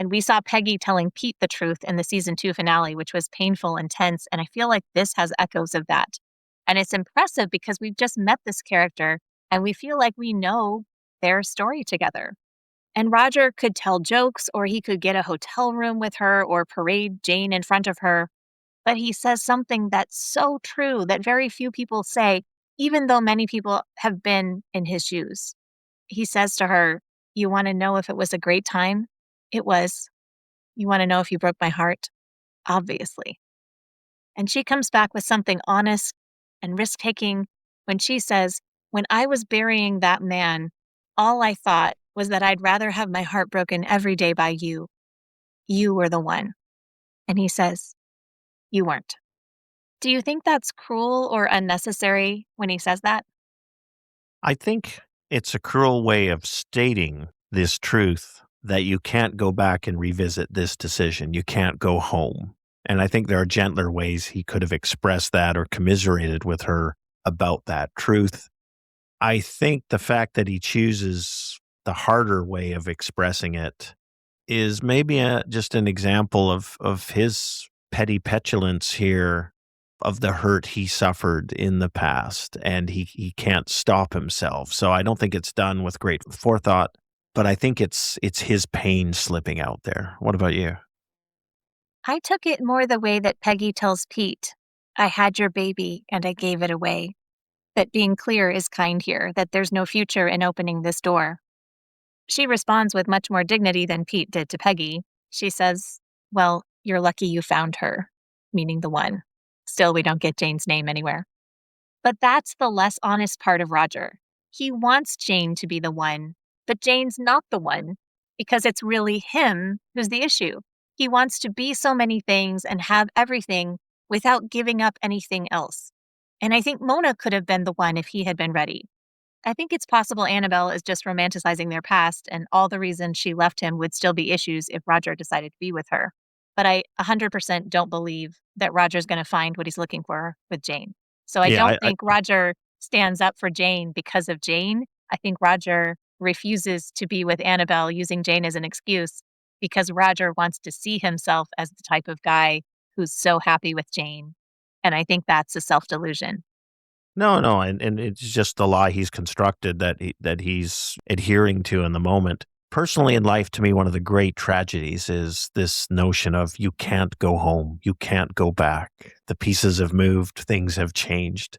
And we saw Peggy telling Pete the truth in the season 2 finale, which was painful and tense. And I feel like this has echoes of that. And it's impressive because we've just met this character and we feel like we know their story together. And Roger could tell jokes, or he could get a hotel room with her or parade Jane in front of her. But he says something that's so true that very few people say, even though many people have been in his shoes. He says to her, you want to know if it was a great time? It was. You want to know if you broke my heart? Obviously. And she comes back with something honest and risk taking when she says, "When I was burying that man, all I thought was that I'd rather have my heart broken every day by you. You were the one." And he says, "You weren't." Do you think that's cruel or unnecessary when he says that?
I think it's a cruel way of stating this truth that you can't go back and revisit this decision. You can't go home. And I think there are gentler ways he could have expressed that or commiserated with her about that truth. I think the fact that he chooses the harder way of expressing it is maybe just an example of his petty petulance here, of the hurt he suffered in the past, and he can't stop himself. So I don't think it's done with great forethought, but I think it's his pain slipping out there. What about you?
I took it more the way that Peggy tells Pete, "I had your baby and I gave it away." That being clear is kind here, that there's no future in opening this door. She responds with much more dignity than Pete did to Peggy. She says, "Well, you're lucky you found her," meaning the one. Still, we don't get Jane's name anywhere. But that's the less honest part of Roger. He wants Jane to be the one, but Jane's not the one because it's really him who's the issue. He wants to be so many things and have everything without giving up anything else. And I think Mona could have been the one if he had been ready. I think it's possible Annabelle is just romanticizing their past, and all the reasons she left him would still be issues if Roger decided to be with her. But I 100% don't believe that Roger's going to find what he's looking for with Jane. So I
Yeah,
don't think Roger stands up for Jane because of Jane. I think Roger refuses to be with Annabelle using Jane as an excuse because Roger wants to see himself as the type of guy who's so happy with Jane. And I think that's a self delusion.
no, no, and it's just the lie he's constructed that he's adhering to in the moment. Personally, in life, to me, one of the great tragedies is this notion of you can't go home, you can't go back. The pieces have moved, things have changed.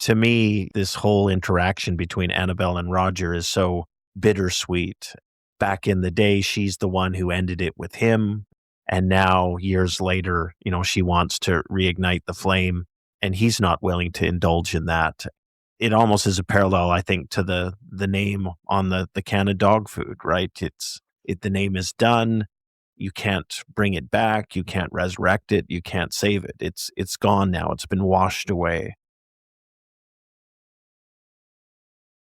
To me, this whole interaction between Annabelle and Roger is so bittersweet. Back in the day, she's the one who ended it with him. And now, years later, she wants to reignite the flame, and he's not willing to indulge in that. It almost is a parallel, I think, to the name on the can of dog food, right? The name is done. You can't bring it back. You can't resurrect it. You can't save it. It's gone now. It's been washed away.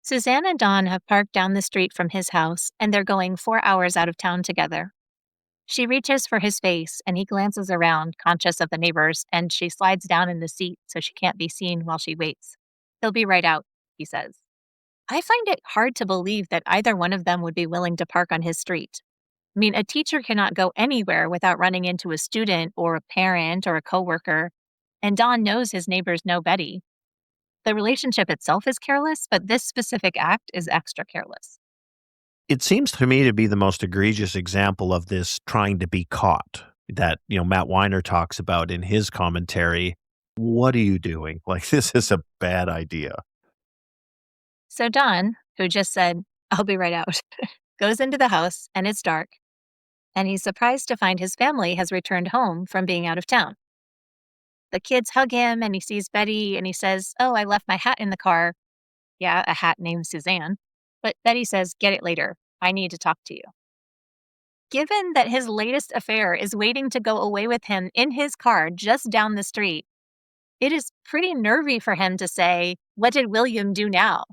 Suzanne and Dawn have parked down the street from his house, and they're going 4 hours out of town together. She reaches for his face, and he glances around, conscious of the neighbors, and she slides down in the seat so she can't be seen while she waits. "He'll be right out," he says. I find it hard to believe that either one of them would be willing to park on his street. I mean, a teacher cannot go anywhere without running into a student or a parent or a coworker, and Don knows his neighbors know Betty. The relationship itself is careless, but this specific act is extra careless.
It seems to me to be the most egregious example of this trying to be caught that, Matt Weiner talks about in his commentary. What are you doing? Like, this is a bad idea.
So Don, who just said, "I'll be right out," goes into the house and it's dark, and he's surprised to find his family has returned home from being out of town. The kids hug him and he sees Betty and he says, "Oh, I left my hat in the car." Yeah, a hat named Suzanne. But Betty says, "Get it later. I need to talk to you." Given that his latest affair is waiting to go away with him in his car just down the street, it is pretty nervy for him to say, "What did William do now?"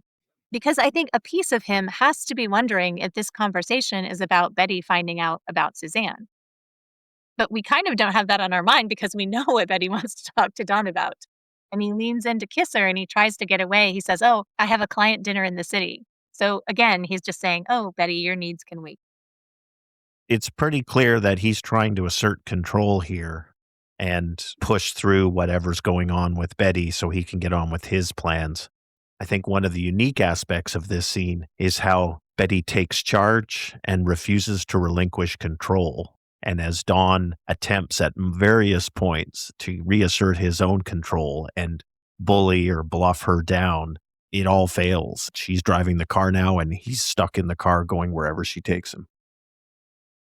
Because I think a piece of him has to be wondering if this conversation is about Betty finding out about Suzanne. But we kind of don't have that on our mind because we know what Betty wants to talk to Don about. And he leans in to kiss her and he tries to get away. He says, "Oh, I have a client dinner in the city." So again, he's just saying, "Oh, Betty, your needs can wait."
It's pretty clear that he's trying to assert control here and push through whatever's going on with Betty so he can get on with his plans. I think one of the unique aspects of this scene is how Betty takes charge and refuses to relinquish control. And as Don attempts at various points to reassert his own control and bully or bluff her down, it all fails. She's driving the car now and he's stuck in the car going wherever she takes him.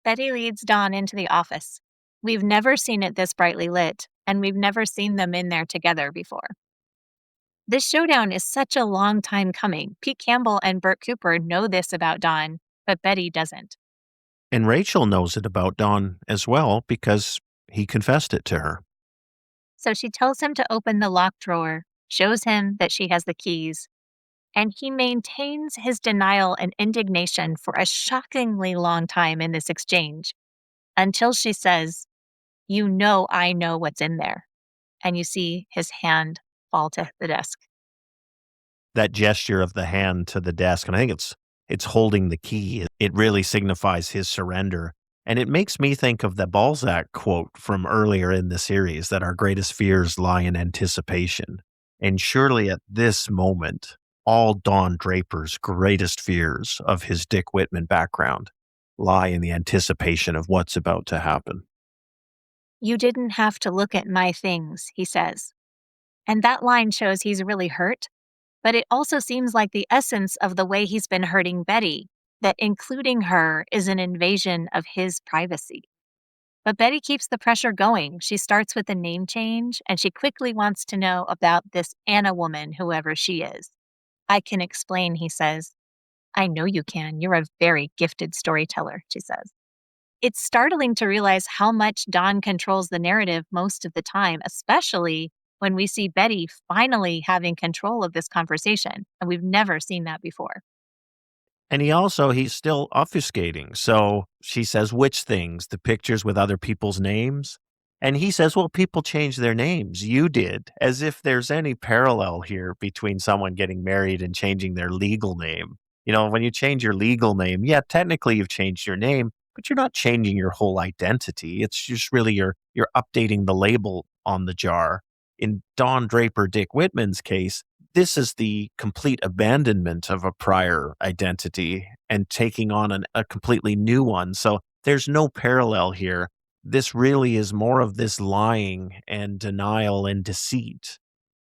Betty leads Don into the office. We've never seen it this brightly lit, and we've never seen them in there together before. This showdown is such a long time coming. Pete Campbell and Bert Cooper know this about Don, but Betty doesn't.
And Rachel knows it about Don as well because he confessed it to her.
So she tells him to open the locked drawer, shows him that she has the keys, and he maintains his denial and indignation for a shockingly long time in this exchange until she says, "You know, I know what's in there." And you see his hand fall to the desk.
That gesture of the hand to the desk, and I think it's holding the key. It really signifies his surrender. And it makes me think of the Balzac quote from earlier in the series that our greatest fears lie in anticipation. And surely at this moment, all Don Draper's greatest fears of his Dick Whitman background lie in the anticipation of what's about to happen.
"You didn't have to look at my things," he says. And that line shows he's really hurt, but it also seems like the essence of the way he's been hurting Betty, that including her is an invasion of his privacy. But Betty keeps the pressure going. She starts with the name change, and she quickly wants to know about this Anna woman, whoever she is. "I can explain," he says. "I know you can. You're a very gifted storyteller," she says. It's startling to realize how much Don controls the narrative most of the time, especially when we see Betty finally having control of this conversation. And we've never seen that before.
And he's still obfuscating. So she says, which things? The pictures with other people's names? And he says, well, people change their names. You did, as if there's any parallel here between someone getting married and changing their legal name. You know, when you change your legal name, yeah, technically you've changed your name, but you're not changing your whole identity. It's just really you're updating the label on the jar. In Don Draper Dick Whitman's case, this is the complete abandonment of a prior identity and taking on a completely new one. So there's no parallel here. This really is more of this lying and denial and deceit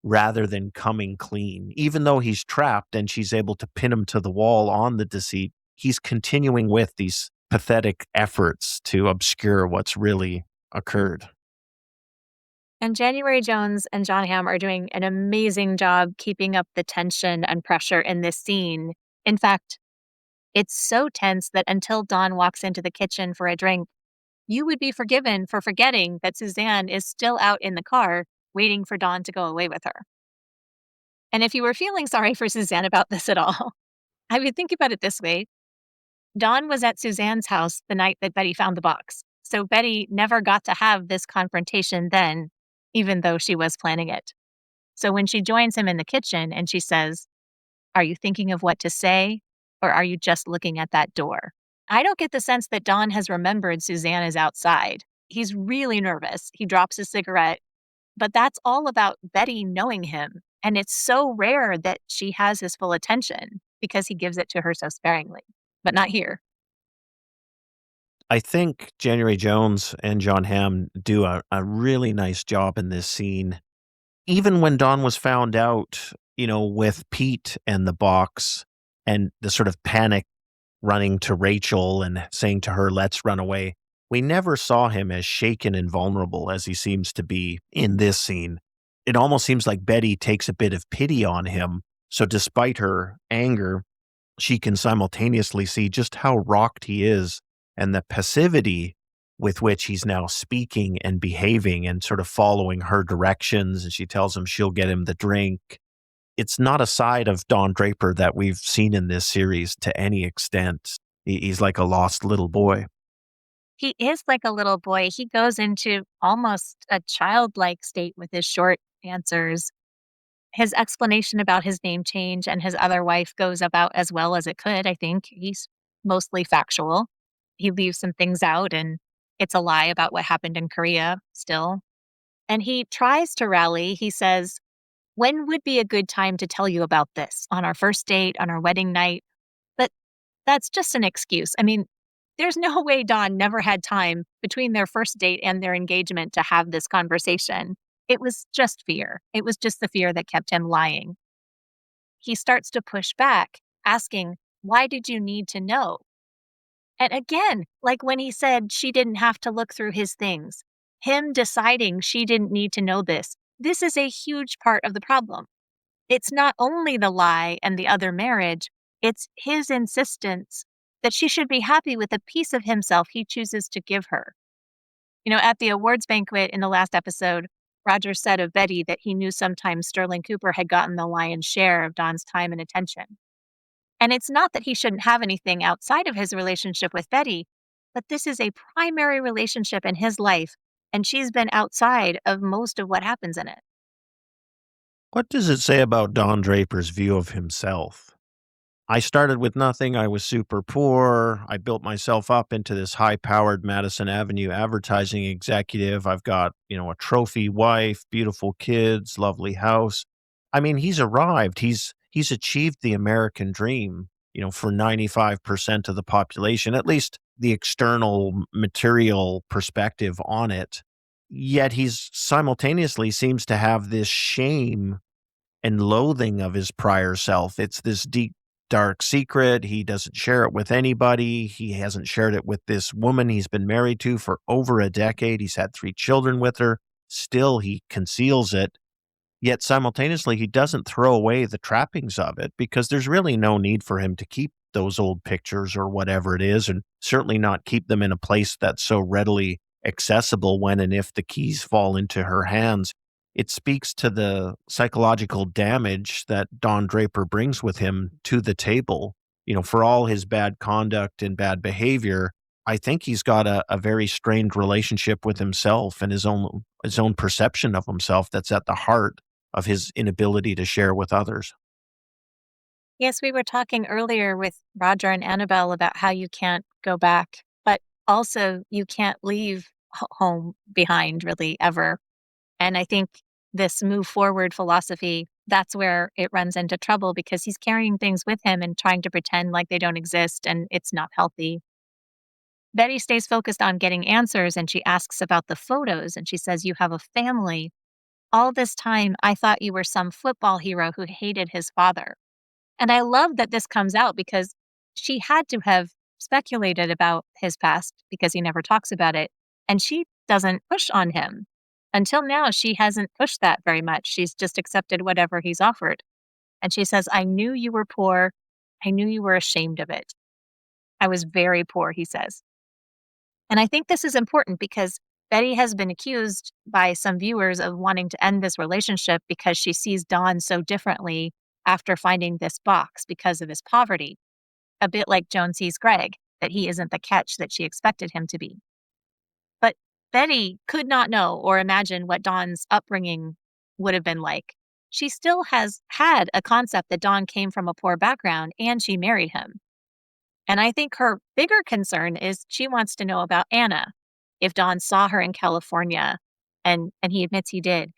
rather than coming clean. Even though he's trapped and she's able to pin him to the wall on the deceit, he's continuing with these pathetic efforts to obscure what's really occurred.
And January Jones and John Hamm are doing an amazing job keeping up the tension and pressure in this scene. In fact, it's so tense that until Dawn walks into the kitchen for a drink, you would be forgiven for forgetting that Suzanne is still out in the car waiting for Dawn to go away with her. And if you were feeling sorry for Suzanne about this at all, I would think about it this way. Dawn was at Suzanne's house the night that Betty found the box. So Betty never got to have this confrontation then, even though she was planning it. So when she joins him in the kitchen and she says, "Are you thinking of what to say? Or are you just looking at that door?" I don't get the sense that Don has remembered Suzanne is outside. He's really nervous. He drops his cigarette, but that's all about Betty knowing him. And it's so rare that she has his full attention because he gives it to her so sparingly, but not here.
I think January Jones and John Hamm do a really nice job in this scene. Even when Don was found out, with Pete and the box and the sort of panic running to Rachel and saying to her, let's run away, we never saw him as shaken and vulnerable as he seems to be in this scene. It almost seems like Betty takes a bit of pity on him. So despite her anger, she can simultaneously see just how rocked he is and the passivity with which he's now speaking and behaving and sort of following her directions. And she tells him she'll get him the drink. It's not a side of Don Draper that we've seen in this series to any extent. He's like a lost little boy.
He is like a little boy. He goes into almost a childlike state with his short answers. His explanation about his name change and his other wife goes about as well as it could. I think he's mostly factual. He leaves some things out, and it's a lie about what happened in Korea still. And he tries to rally. He says, "When would be a good time to tell you about this? On our first date, on our wedding night?" But that's just an excuse. I mean, there's no way Don never had time between their first date and their engagement to have this conversation. It was just fear. It was just the fear that kept him lying. He starts to push back, asking, "Why did you need to know?" And again, like when he said she didn't have to look through his things, him deciding she didn't need to know this. This is a huge part of the problem. It's not only the lie and the other marriage, it's his insistence that she should be happy with a piece of himself he chooses to give her. At the awards banquet in the last episode, Roger said of Betty that he knew sometimes Sterling Cooper had gotten the lion's share of Don's time and attention. And it's not that he shouldn't have anything outside of his relationship with Betty, but this is a primary relationship in his life, and she's been outside of most of what happens in it.
What does it say about Don Draper's view of himself? I started with nothing. I was super poor. I built myself up into this high powered Madison Avenue advertising executive. I've got, a trophy wife, beautiful kids, lovely house. I mean, he's arrived. He's achieved the American dream, for 95% of the population, at least the external material perspective on it. Yet he's simultaneously seems to have this shame and loathing of his prior self. It's this deep, dark secret. He doesn't share it with anybody. He hasn't shared it with this woman he's been married to for over a decade. He's had 3 children with her. Still, he conceals it. Yet simultaneously, he doesn't throw away the trappings of it because there's really no need for him to keep those old pictures or whatever it is, and certainly not keep them in a place that's so readily accessible when and if the keys fall into her hands. It speaks to the psychological damage that Don Draper brings with him to the table. For all his bad conduct and bad behavior, I think he's got a very strained relationship with himself and his own perception of himself that's at the heart of his inability to share with others.
Yes, we were talking earlier with Roger and Annabelle about how you can't go back, but also you can't leave home behind really ever. And I think this move forward philosophy, that's where it runs into trouble because he's carrying things with him and trying to pretend like they don't exist, and it's not healthy. Betty stays focused on getting answers and she asks about the photos and she says, "You have a family. All this time, I thought you were some football hero who hated his father." And I love that this comes out because she had to have speculated about his past because he never talks about it. And she doesn't push on him. Until now, she hasn't pushed that very much. She's just accepted whatever he's offered. And she says, "I knew you were poor. I knew you were ashamed of it. I was very poor," he says. And I think this is important because Betty has been accused by some viewers of wanting to end this relationship because she sees Don so differently after finding this box because of his poverty, a bit like Joan sees Greg, that he isn't the catch that she expected him to be. But Betty could not know or imagine what Don's upbringing would have been like. She still has had a concept that Don came from a poor background and she married him. And I think her bigger concern is she wants to know about Anna. If Don saw her in California, and he admits he did,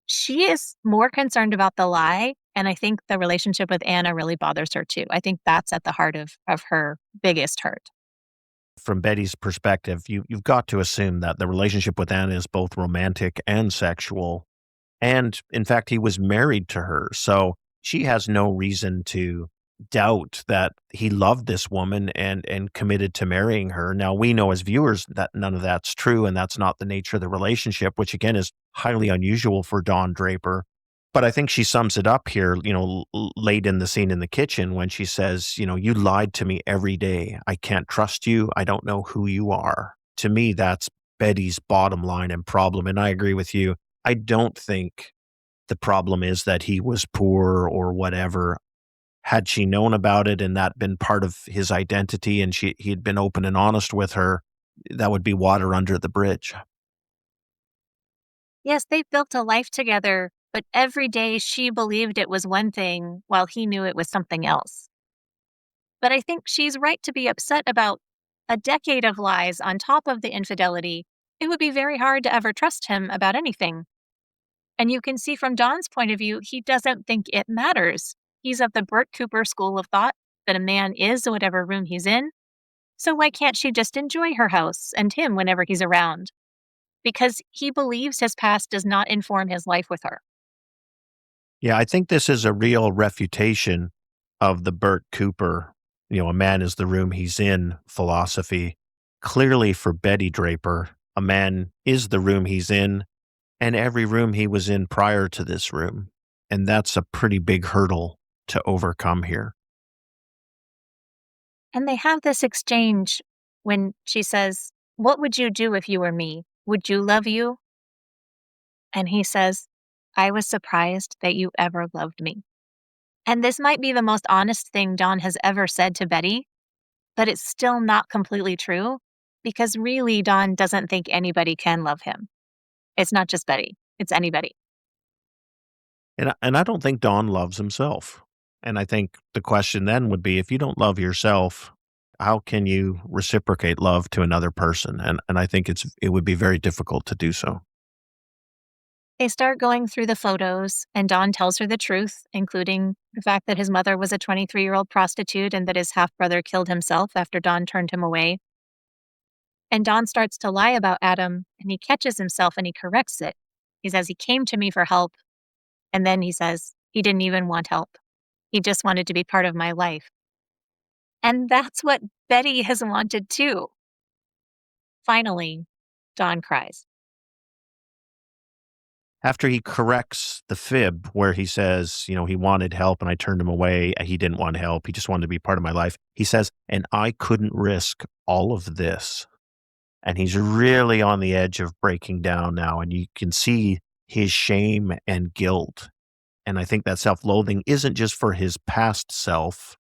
she is more concerned about the lie. And I think the relationship with Anna really bothers her too. I think that's at the heart of her biggest hurt.
From Betty's perspective, you've got to assume that the relationship with Anna is both romantic and sexual. And in fact, he was married to her. So she has no reason to doubt that he loved this woman and committed to marrying her. Now, we know as viewers that none of that's true, and that's not the nature of the relationship, which again is highly unusual for Don Draper. But I think she sums it up here, late in the scene in the kitchen when she says, "You lied to me every day. I can't trust you. I don't know who you are." To me, that's Betty's bottom line and problem. And I agree with you. I don't think the problem is that he was poor or whatever. Had she known about it and that been part of his identity and he'd been open and honest with her, that would be water under the bridge.
Yes, they built a life together, but every day she believed it was one thing while he knew it was something else. But I think she's right to be upset about a decade of lies on top of the infidelity. It would be very hard to ever trust him about anything. And you can see from Don's point of view, he doesn't think it matters. He's of the Bert Cooper school of thought that a man is whatever room he's in. So why can't she just enjoy her house and him whenever he's around? Because he believes his past does not inform his life with her.
Yeah, I think this is a real refutation of the Bert Cooper, a man is the room he's in philosophy. Clearly for Betty Draper, a man is the room he's in and every room he was in prior to this room. and that's a pretty big hurdle to overcome here.
And they have this exchange when she says, "What would you do if you were me? Would you love you?" And he says, "I was surprised that you ever loved me." And this might be the most honest thing Don has ever said to Betty, but it's still not completely true because really Don doesn't think anybody can love him. It's not just Betty, it's anybody.
And I don't think Don loves himself. And I think the question then would be, if you don't love yourself, how can you reciprocate love to another person? And I think it would be very difficult to do so.
They start going through the photos, and Don tells her the truth, including the fact that his mother was a 23-year-old prostitute and that his half brother killed himself after Don turned him away. And Don starts to lie about Adam, and he catches himself and he corrects it. He says, "He came to me for help." And then he says, "He didn't even want help. He just wanted to be part of my life." And that's what Betty has wanted too. Finally, Don cries.
After he corrects the fib where he says, he wanted help and I turned him away. He didn't want help. He just wanted to be part of my life. He says, and I couldn't risk all of this. And he's really on the edge of breaking down now. And you can see his shame and guilt. And I think that self-loathing isn't just for his past self.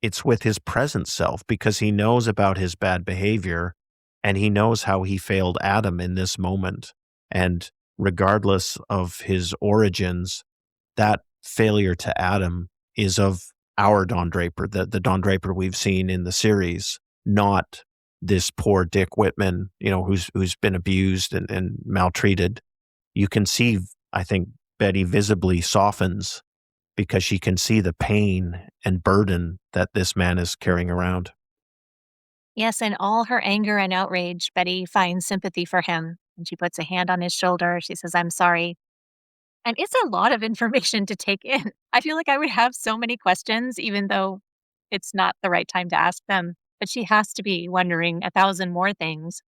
It's with his present self because he knows about his bad behavior and he knows how he failed Adam in this moment. And regardless of his origins, that failure to Adam is of our Don Draper, the Don Draper we've seen in the series, not this poor Dick Whitman, who's been abused and maltreated. You can see, I think, Betty visibly softens because she can see the pain and burden that this man is carrying around.
Yes, in all her anger and outrage, Betty finds sympathy for him and she puts a hand on his shoulder. She says, "I'm sorry." And it's a lot of information to take in. I feel like I would have so many questions, even though it's not the right time to ask them. But she has to be wondering a thousand more things.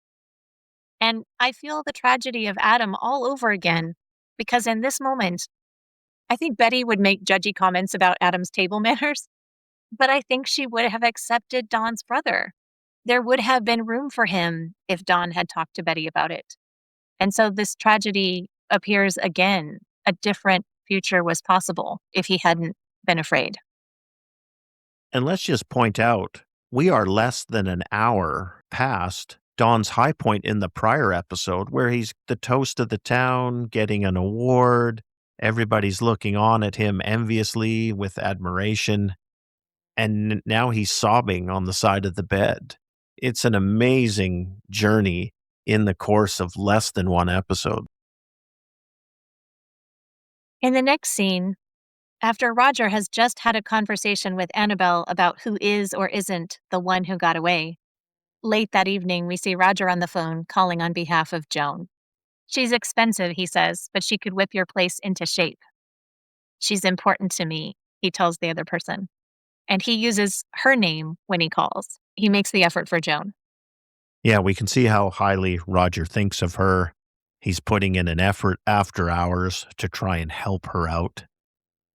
And I feel the tragedy of Adam all over again, because in this moment, I think Betty would make judgy comments about Adam's table manners, but I think she would have accepted Don's brother. There would have been room for him if Don had talked to Betty about it. And so this tragedy appears again. A different future was possible if he hadn't been afraid.
And let's just point out, we are less than an hour past Don's high point in the prior episode where he's the toast of the town, getting an award. Everybody's looking on at him enviously with admiration. And now he's sobbing on the side of the bed. It's an amazing journey in the course of less than one episode.
In the next scene, after Roger has just had a conversation with Annabelle about who is or isn't the one who got away, late that evening we see Roger on the phone calling on behalf of Joan. "She's expensive," he says, "but she could whip your place into shape." "She's important to me," he tells the other person. And he uses her name when he calls. He makes the effort for Joan.
Yeah, we can see how highly Roger thinks of her. He's putting in an effort after hours to try and help her out.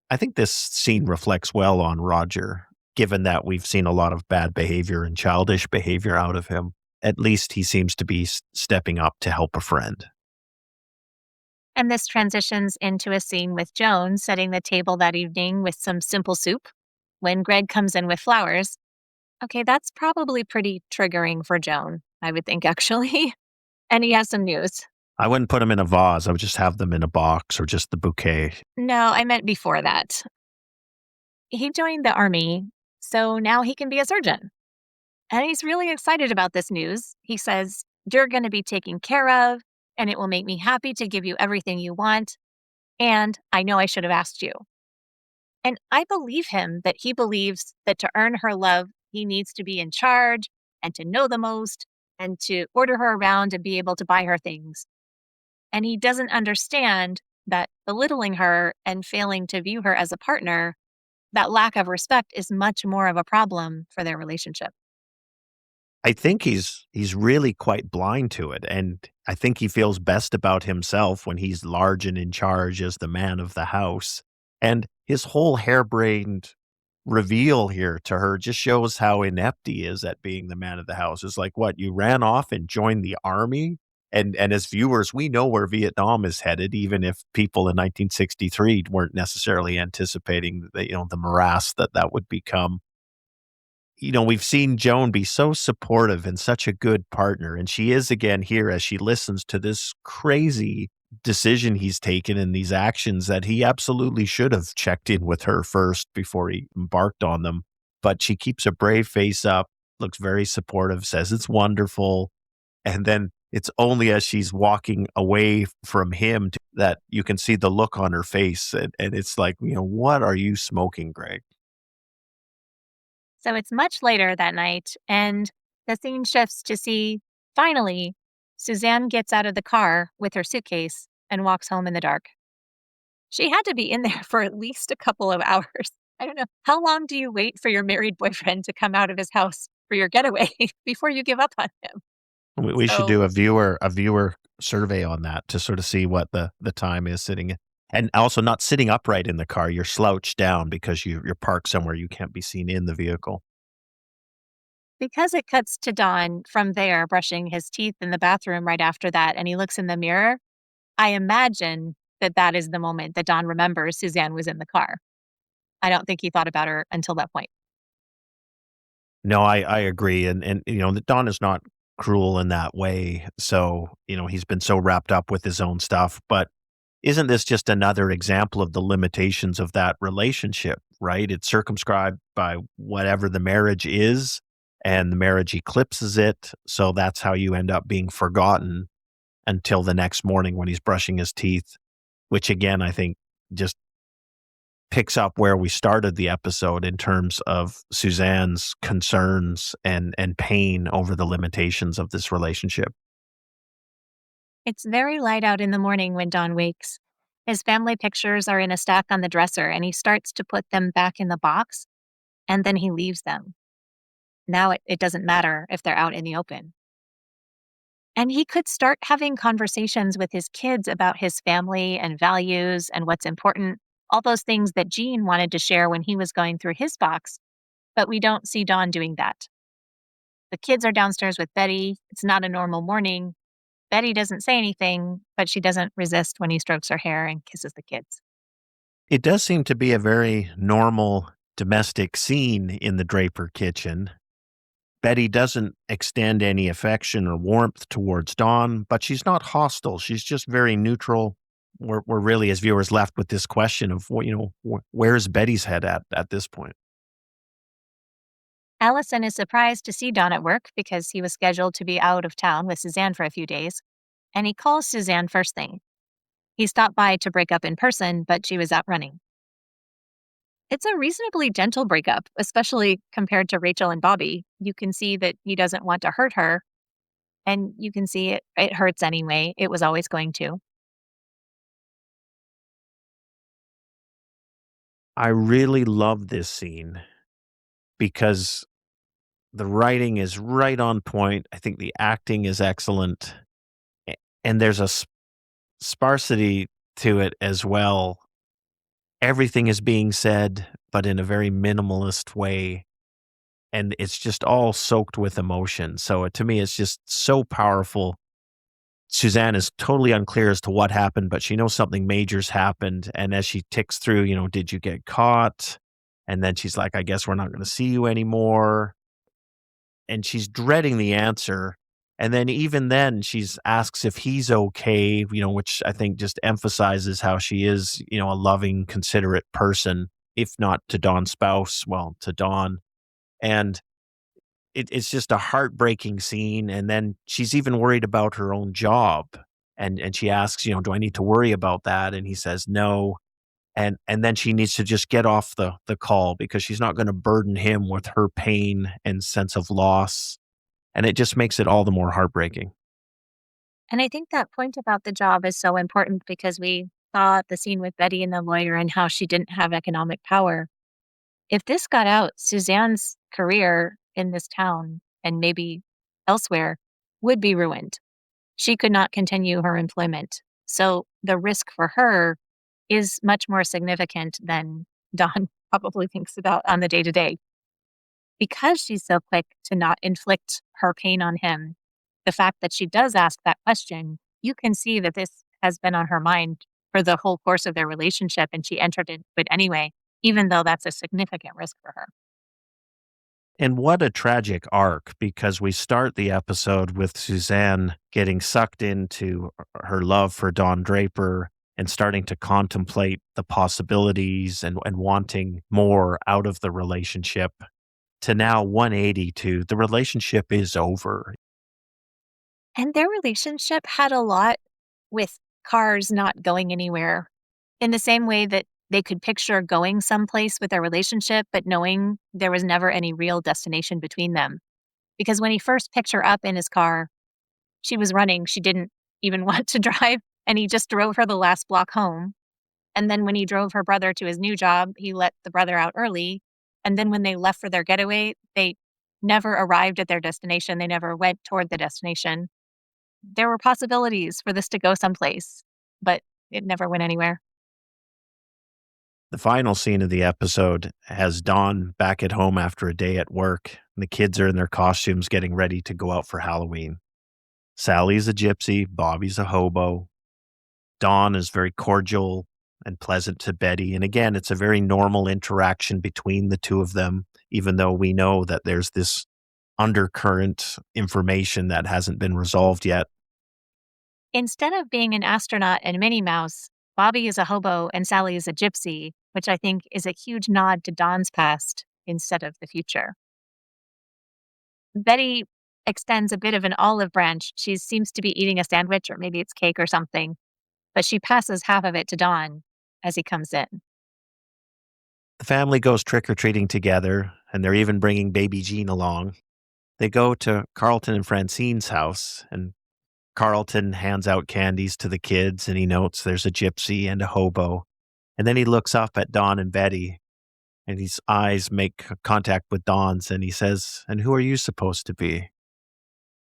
I think this scene reflects well on Roger, given that we've seen a lot of bad behavior and childish behavior out of him. At least he seems to be stepping up to help a friend.
And this transitions into a scene with Joan setting the table that evening with some simple soup. When Greg comes in with flowers, okay, that's probably pretty triggering for Joan, I would think, actually. And he has some news.
I wouldn't put them in a vase. I would just have them in a box or just the bouquet.
No, I meant before that. He joined the army, so now he can be a surgeon. And he's really excited about this news. He says, "You're going to be taken care of, and it will make me happy to give you everything you want. And I know I should have asked you." And I believe him that he believes that to earn her love, he needs to be in charge and to know the most and to order her around and be able to buy her things. And he doesn't understand that belittling her and failing to view her as a partner, that lack of respect is much more of a problem for their relationship.
I think he's really quite blind to it, and I think he feels best about himself when he's large and in charge as the man of the house. And his whole harebrained reveal here to her just shows how inept he is at being the man of the house. It's like, what, you ran off and joined the army? And as viewers, we know where Vietnam is headed, even if people in 1963 weren't necessarily anticipating the, the morass that that would become. We've seen Joan be so supportive and such a good partner, and she is again here as she listens to this crazy decision he's taken and these actions that he absolutely should have checked in with her first before he embarked on them. But she keeps a brave face up, looks very supportive, says it's wonderful. And then it's only as she's walking away from him that you can see the look on her face. And it's like, what are you smoking, Greg?
So it's much later that night, and the scene shifts to see, finally, Suzanne gets out of the car with her suitcase and walks home in the dark. She had to be in there for at least a couple of hours. I don't know. How long do you wait for your married boyfriend to come out of his house for your getaway before you give up on him?
We should
So
do a viewer survey on that to sort of see what the time is sitting, and also not sitting upright in the car. You're slouched down because you're parked somewhere you can't be seen in the vehicle.
because it cuts to Don from there brushing his teeth in the bathroom right after that, and he looks in the mirror, I imagine that that is the moment that Don remembers Suzanne was in the car. I don't think he thought about her until that point.
No, I agree, and the Don is not cruel in that way. So he's been so wrapped up with his own stuff, but isn't this just another example of the limitations of that relationship, right? It's circumscribed by whatever the marriage is, and the marriage eclipses it. So that's how you end up being forgotten until the next morning when he's brushing his teeth, which again, I think just picks up where we started the episode in terms of Suzanne's concerns and pain over the limitations of this relationship.
It's very light out in the morning when Don wakes. His family pictures are in a stack on the dresser, and he starts to put them back in the box, and then he leaves them. Now it doesn't matter if they're out in the open. And he could start having conversations with his kids about his family and values and what's important, all those things that Gene wanted to share when he was going through his box, but we don't see Don doing that. The kids are downstairs with Betty. It's not a normal morning. Betty doesn't say anything, but she doesn't resist when he strokes her hair and kisses the kids.
It does seem to be a very normal domestic scene in the Draper kitchen. Betty doesn't extend any affection or warmth towards Dawn, but she's not hostile. She's just very neutral. We're really, as viewers, left with this question of, where's Betty's head at this point?
Allison is surprised to see Don at work because he was scheduled to be out of town with Suzanne for a few days, and he calls Suzanne first thing. He stopped by to break up in person, but she was out running. It's a reasonably gentle breakup, especially compared to Rachel and Bobby. You can see that he doesn't want to hurt her, and you can see it hurts anyway. It was always going to.
I really love this scene because the writing is right on point. I think the acting is excellent, and there's a sparsity to it as well. Everything is being said, but in a very minimalist way, and it's just all soaked with emotion. So to me, it's just so powerful. Suzanne is totally unclear as to what happened, but she knows something major's happened. And as she ticks through, did you get caught? And then she's like, I guess we're not going to see you anymore. And she's dreading the answer. And then even then, she's asks if he's okay, which I think just emphasizes how she is, a loving, considerate person, if not to Dawn's spouse, well, to Dawn. And it's just a heartbreaking scene, and then she's even worried about her own job, and she asks, "Do I need to worry about that?" And he says, "No." And then she needs to just get off the call because she's not gonna burden him with her pain and sense of loss, and it just makes it all the more heartbreaking.
And I think that point about the job is so important because we saw the scene with Betty and the lawyer and how she didn't have economic power. If this got out, Suzanne's career in this town and maybe elsewhere would be ruined. She could not continue her employment. So the risk for her is much more significant than Dawn probably thinks about on the day to day. Because she's so quick to not inflict her pain on him, the fact that she does ask that question, you can see that this has been on her mind for the whole course of their relationship, and she entered into it anyway, even though that's a significant risk for her.
And what a tragic arc, because we start the episode with Suzanne getting sucked into her love for Don Draper and starting to contemplate the possibilities and wanting more out of the relationship, to now 180 to the relationship is over.
And their relationship had a lot with cars not going anywhere in the same way that they could picture going someplace with their relationship, but knowing there was never any real destination between them. Because when he first picked her up in his car, she was running. She didn't even want to drive, and he just drove her the last block home. And then when he drove her brother to his new job, he let the brother out early. And then when they left for their getaway, they never arrived at their destination. They never went toward the destination. There were possibilities for this to go someplace, but it never went anywhere.
The final scene of the episode has Dawn back at home after a day at work, and the kids are in their costumes getting ready to go out for Halloween. Sally's a gypsy, Bobby's a hobo. Dawn is very cordial and pleasant to Betty. And again, it's a very normal interaction between the two of them, even though we know that there's this undercurrent information that hasn't been resolved yet.
Instead of being an astronaut and Minnie Mouse, Bobby is a hobo and Sally is a gypsy, which I think is a huge nod to Dawn's past instead of the future. Betty extends a bit of an olive branch. She seems to be eating a sandwich, or maybe it's cake or something, but she passes half of it to Dawn as he comes in.
The family goes trick or treating together, and they're even bringing baby Jean along. They go to Carlton and Francine's house, and Carlton hands out candies to the kids, and he notes there's a gypsy and a hobo. And then he looks up at Dawn and Betty, and his eyes make contact with Dawn's, and he says, "And who are you supposed to be?"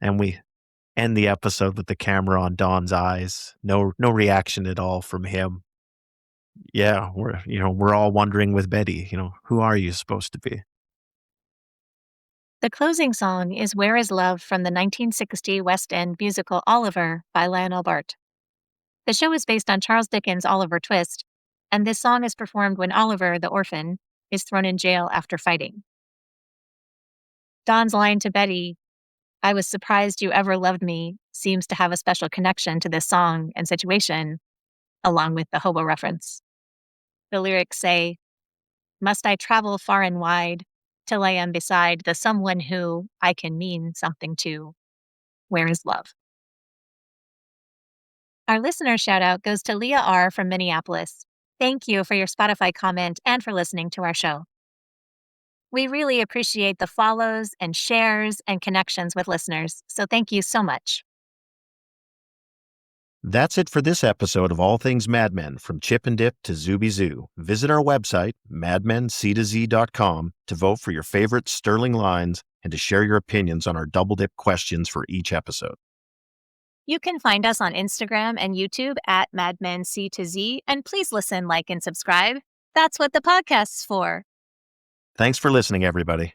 And we end the episode with the camera on Dawn's eyes. No reaction at all from him. Yeah, we're all wondering with Betty, who are you supposed to be?
The closing song is Where is Love from the 1960 West End musical Oliver by Lionel Bart. The show is based on Charles Dickens' Oliver Twist, and this song is performed when Oliver, the orphan, is thrown in jail after fighting. Dawn's line to Betty, "I was surprised you ever loved me," seems to have a special connection to this song and situation, along with the hobo reference. The lyrics say, "Must I travel far and wide till I am beside the someone who I can mean something to? Where is love?" Our listener shout out goes to Leah R. from Minneapolis. Thank you for your Spotify comment and for listening to our show. We really appreciate the follows and shares and connections with listeners, so thank you so much.
That's it for this episode of All Things Mad Men, from Chip and Dip to Zooby Zoo. Visit our website, madmenctozee.com, to vote for your favorite Sterling lines and to share your opinions on our double dip questions for each episode.
You can find us on Instagram and YouTube at MadmenC2Z, and please listen, like, and subscribe. That's what the podcast's for.
Thanks for listening, everybody.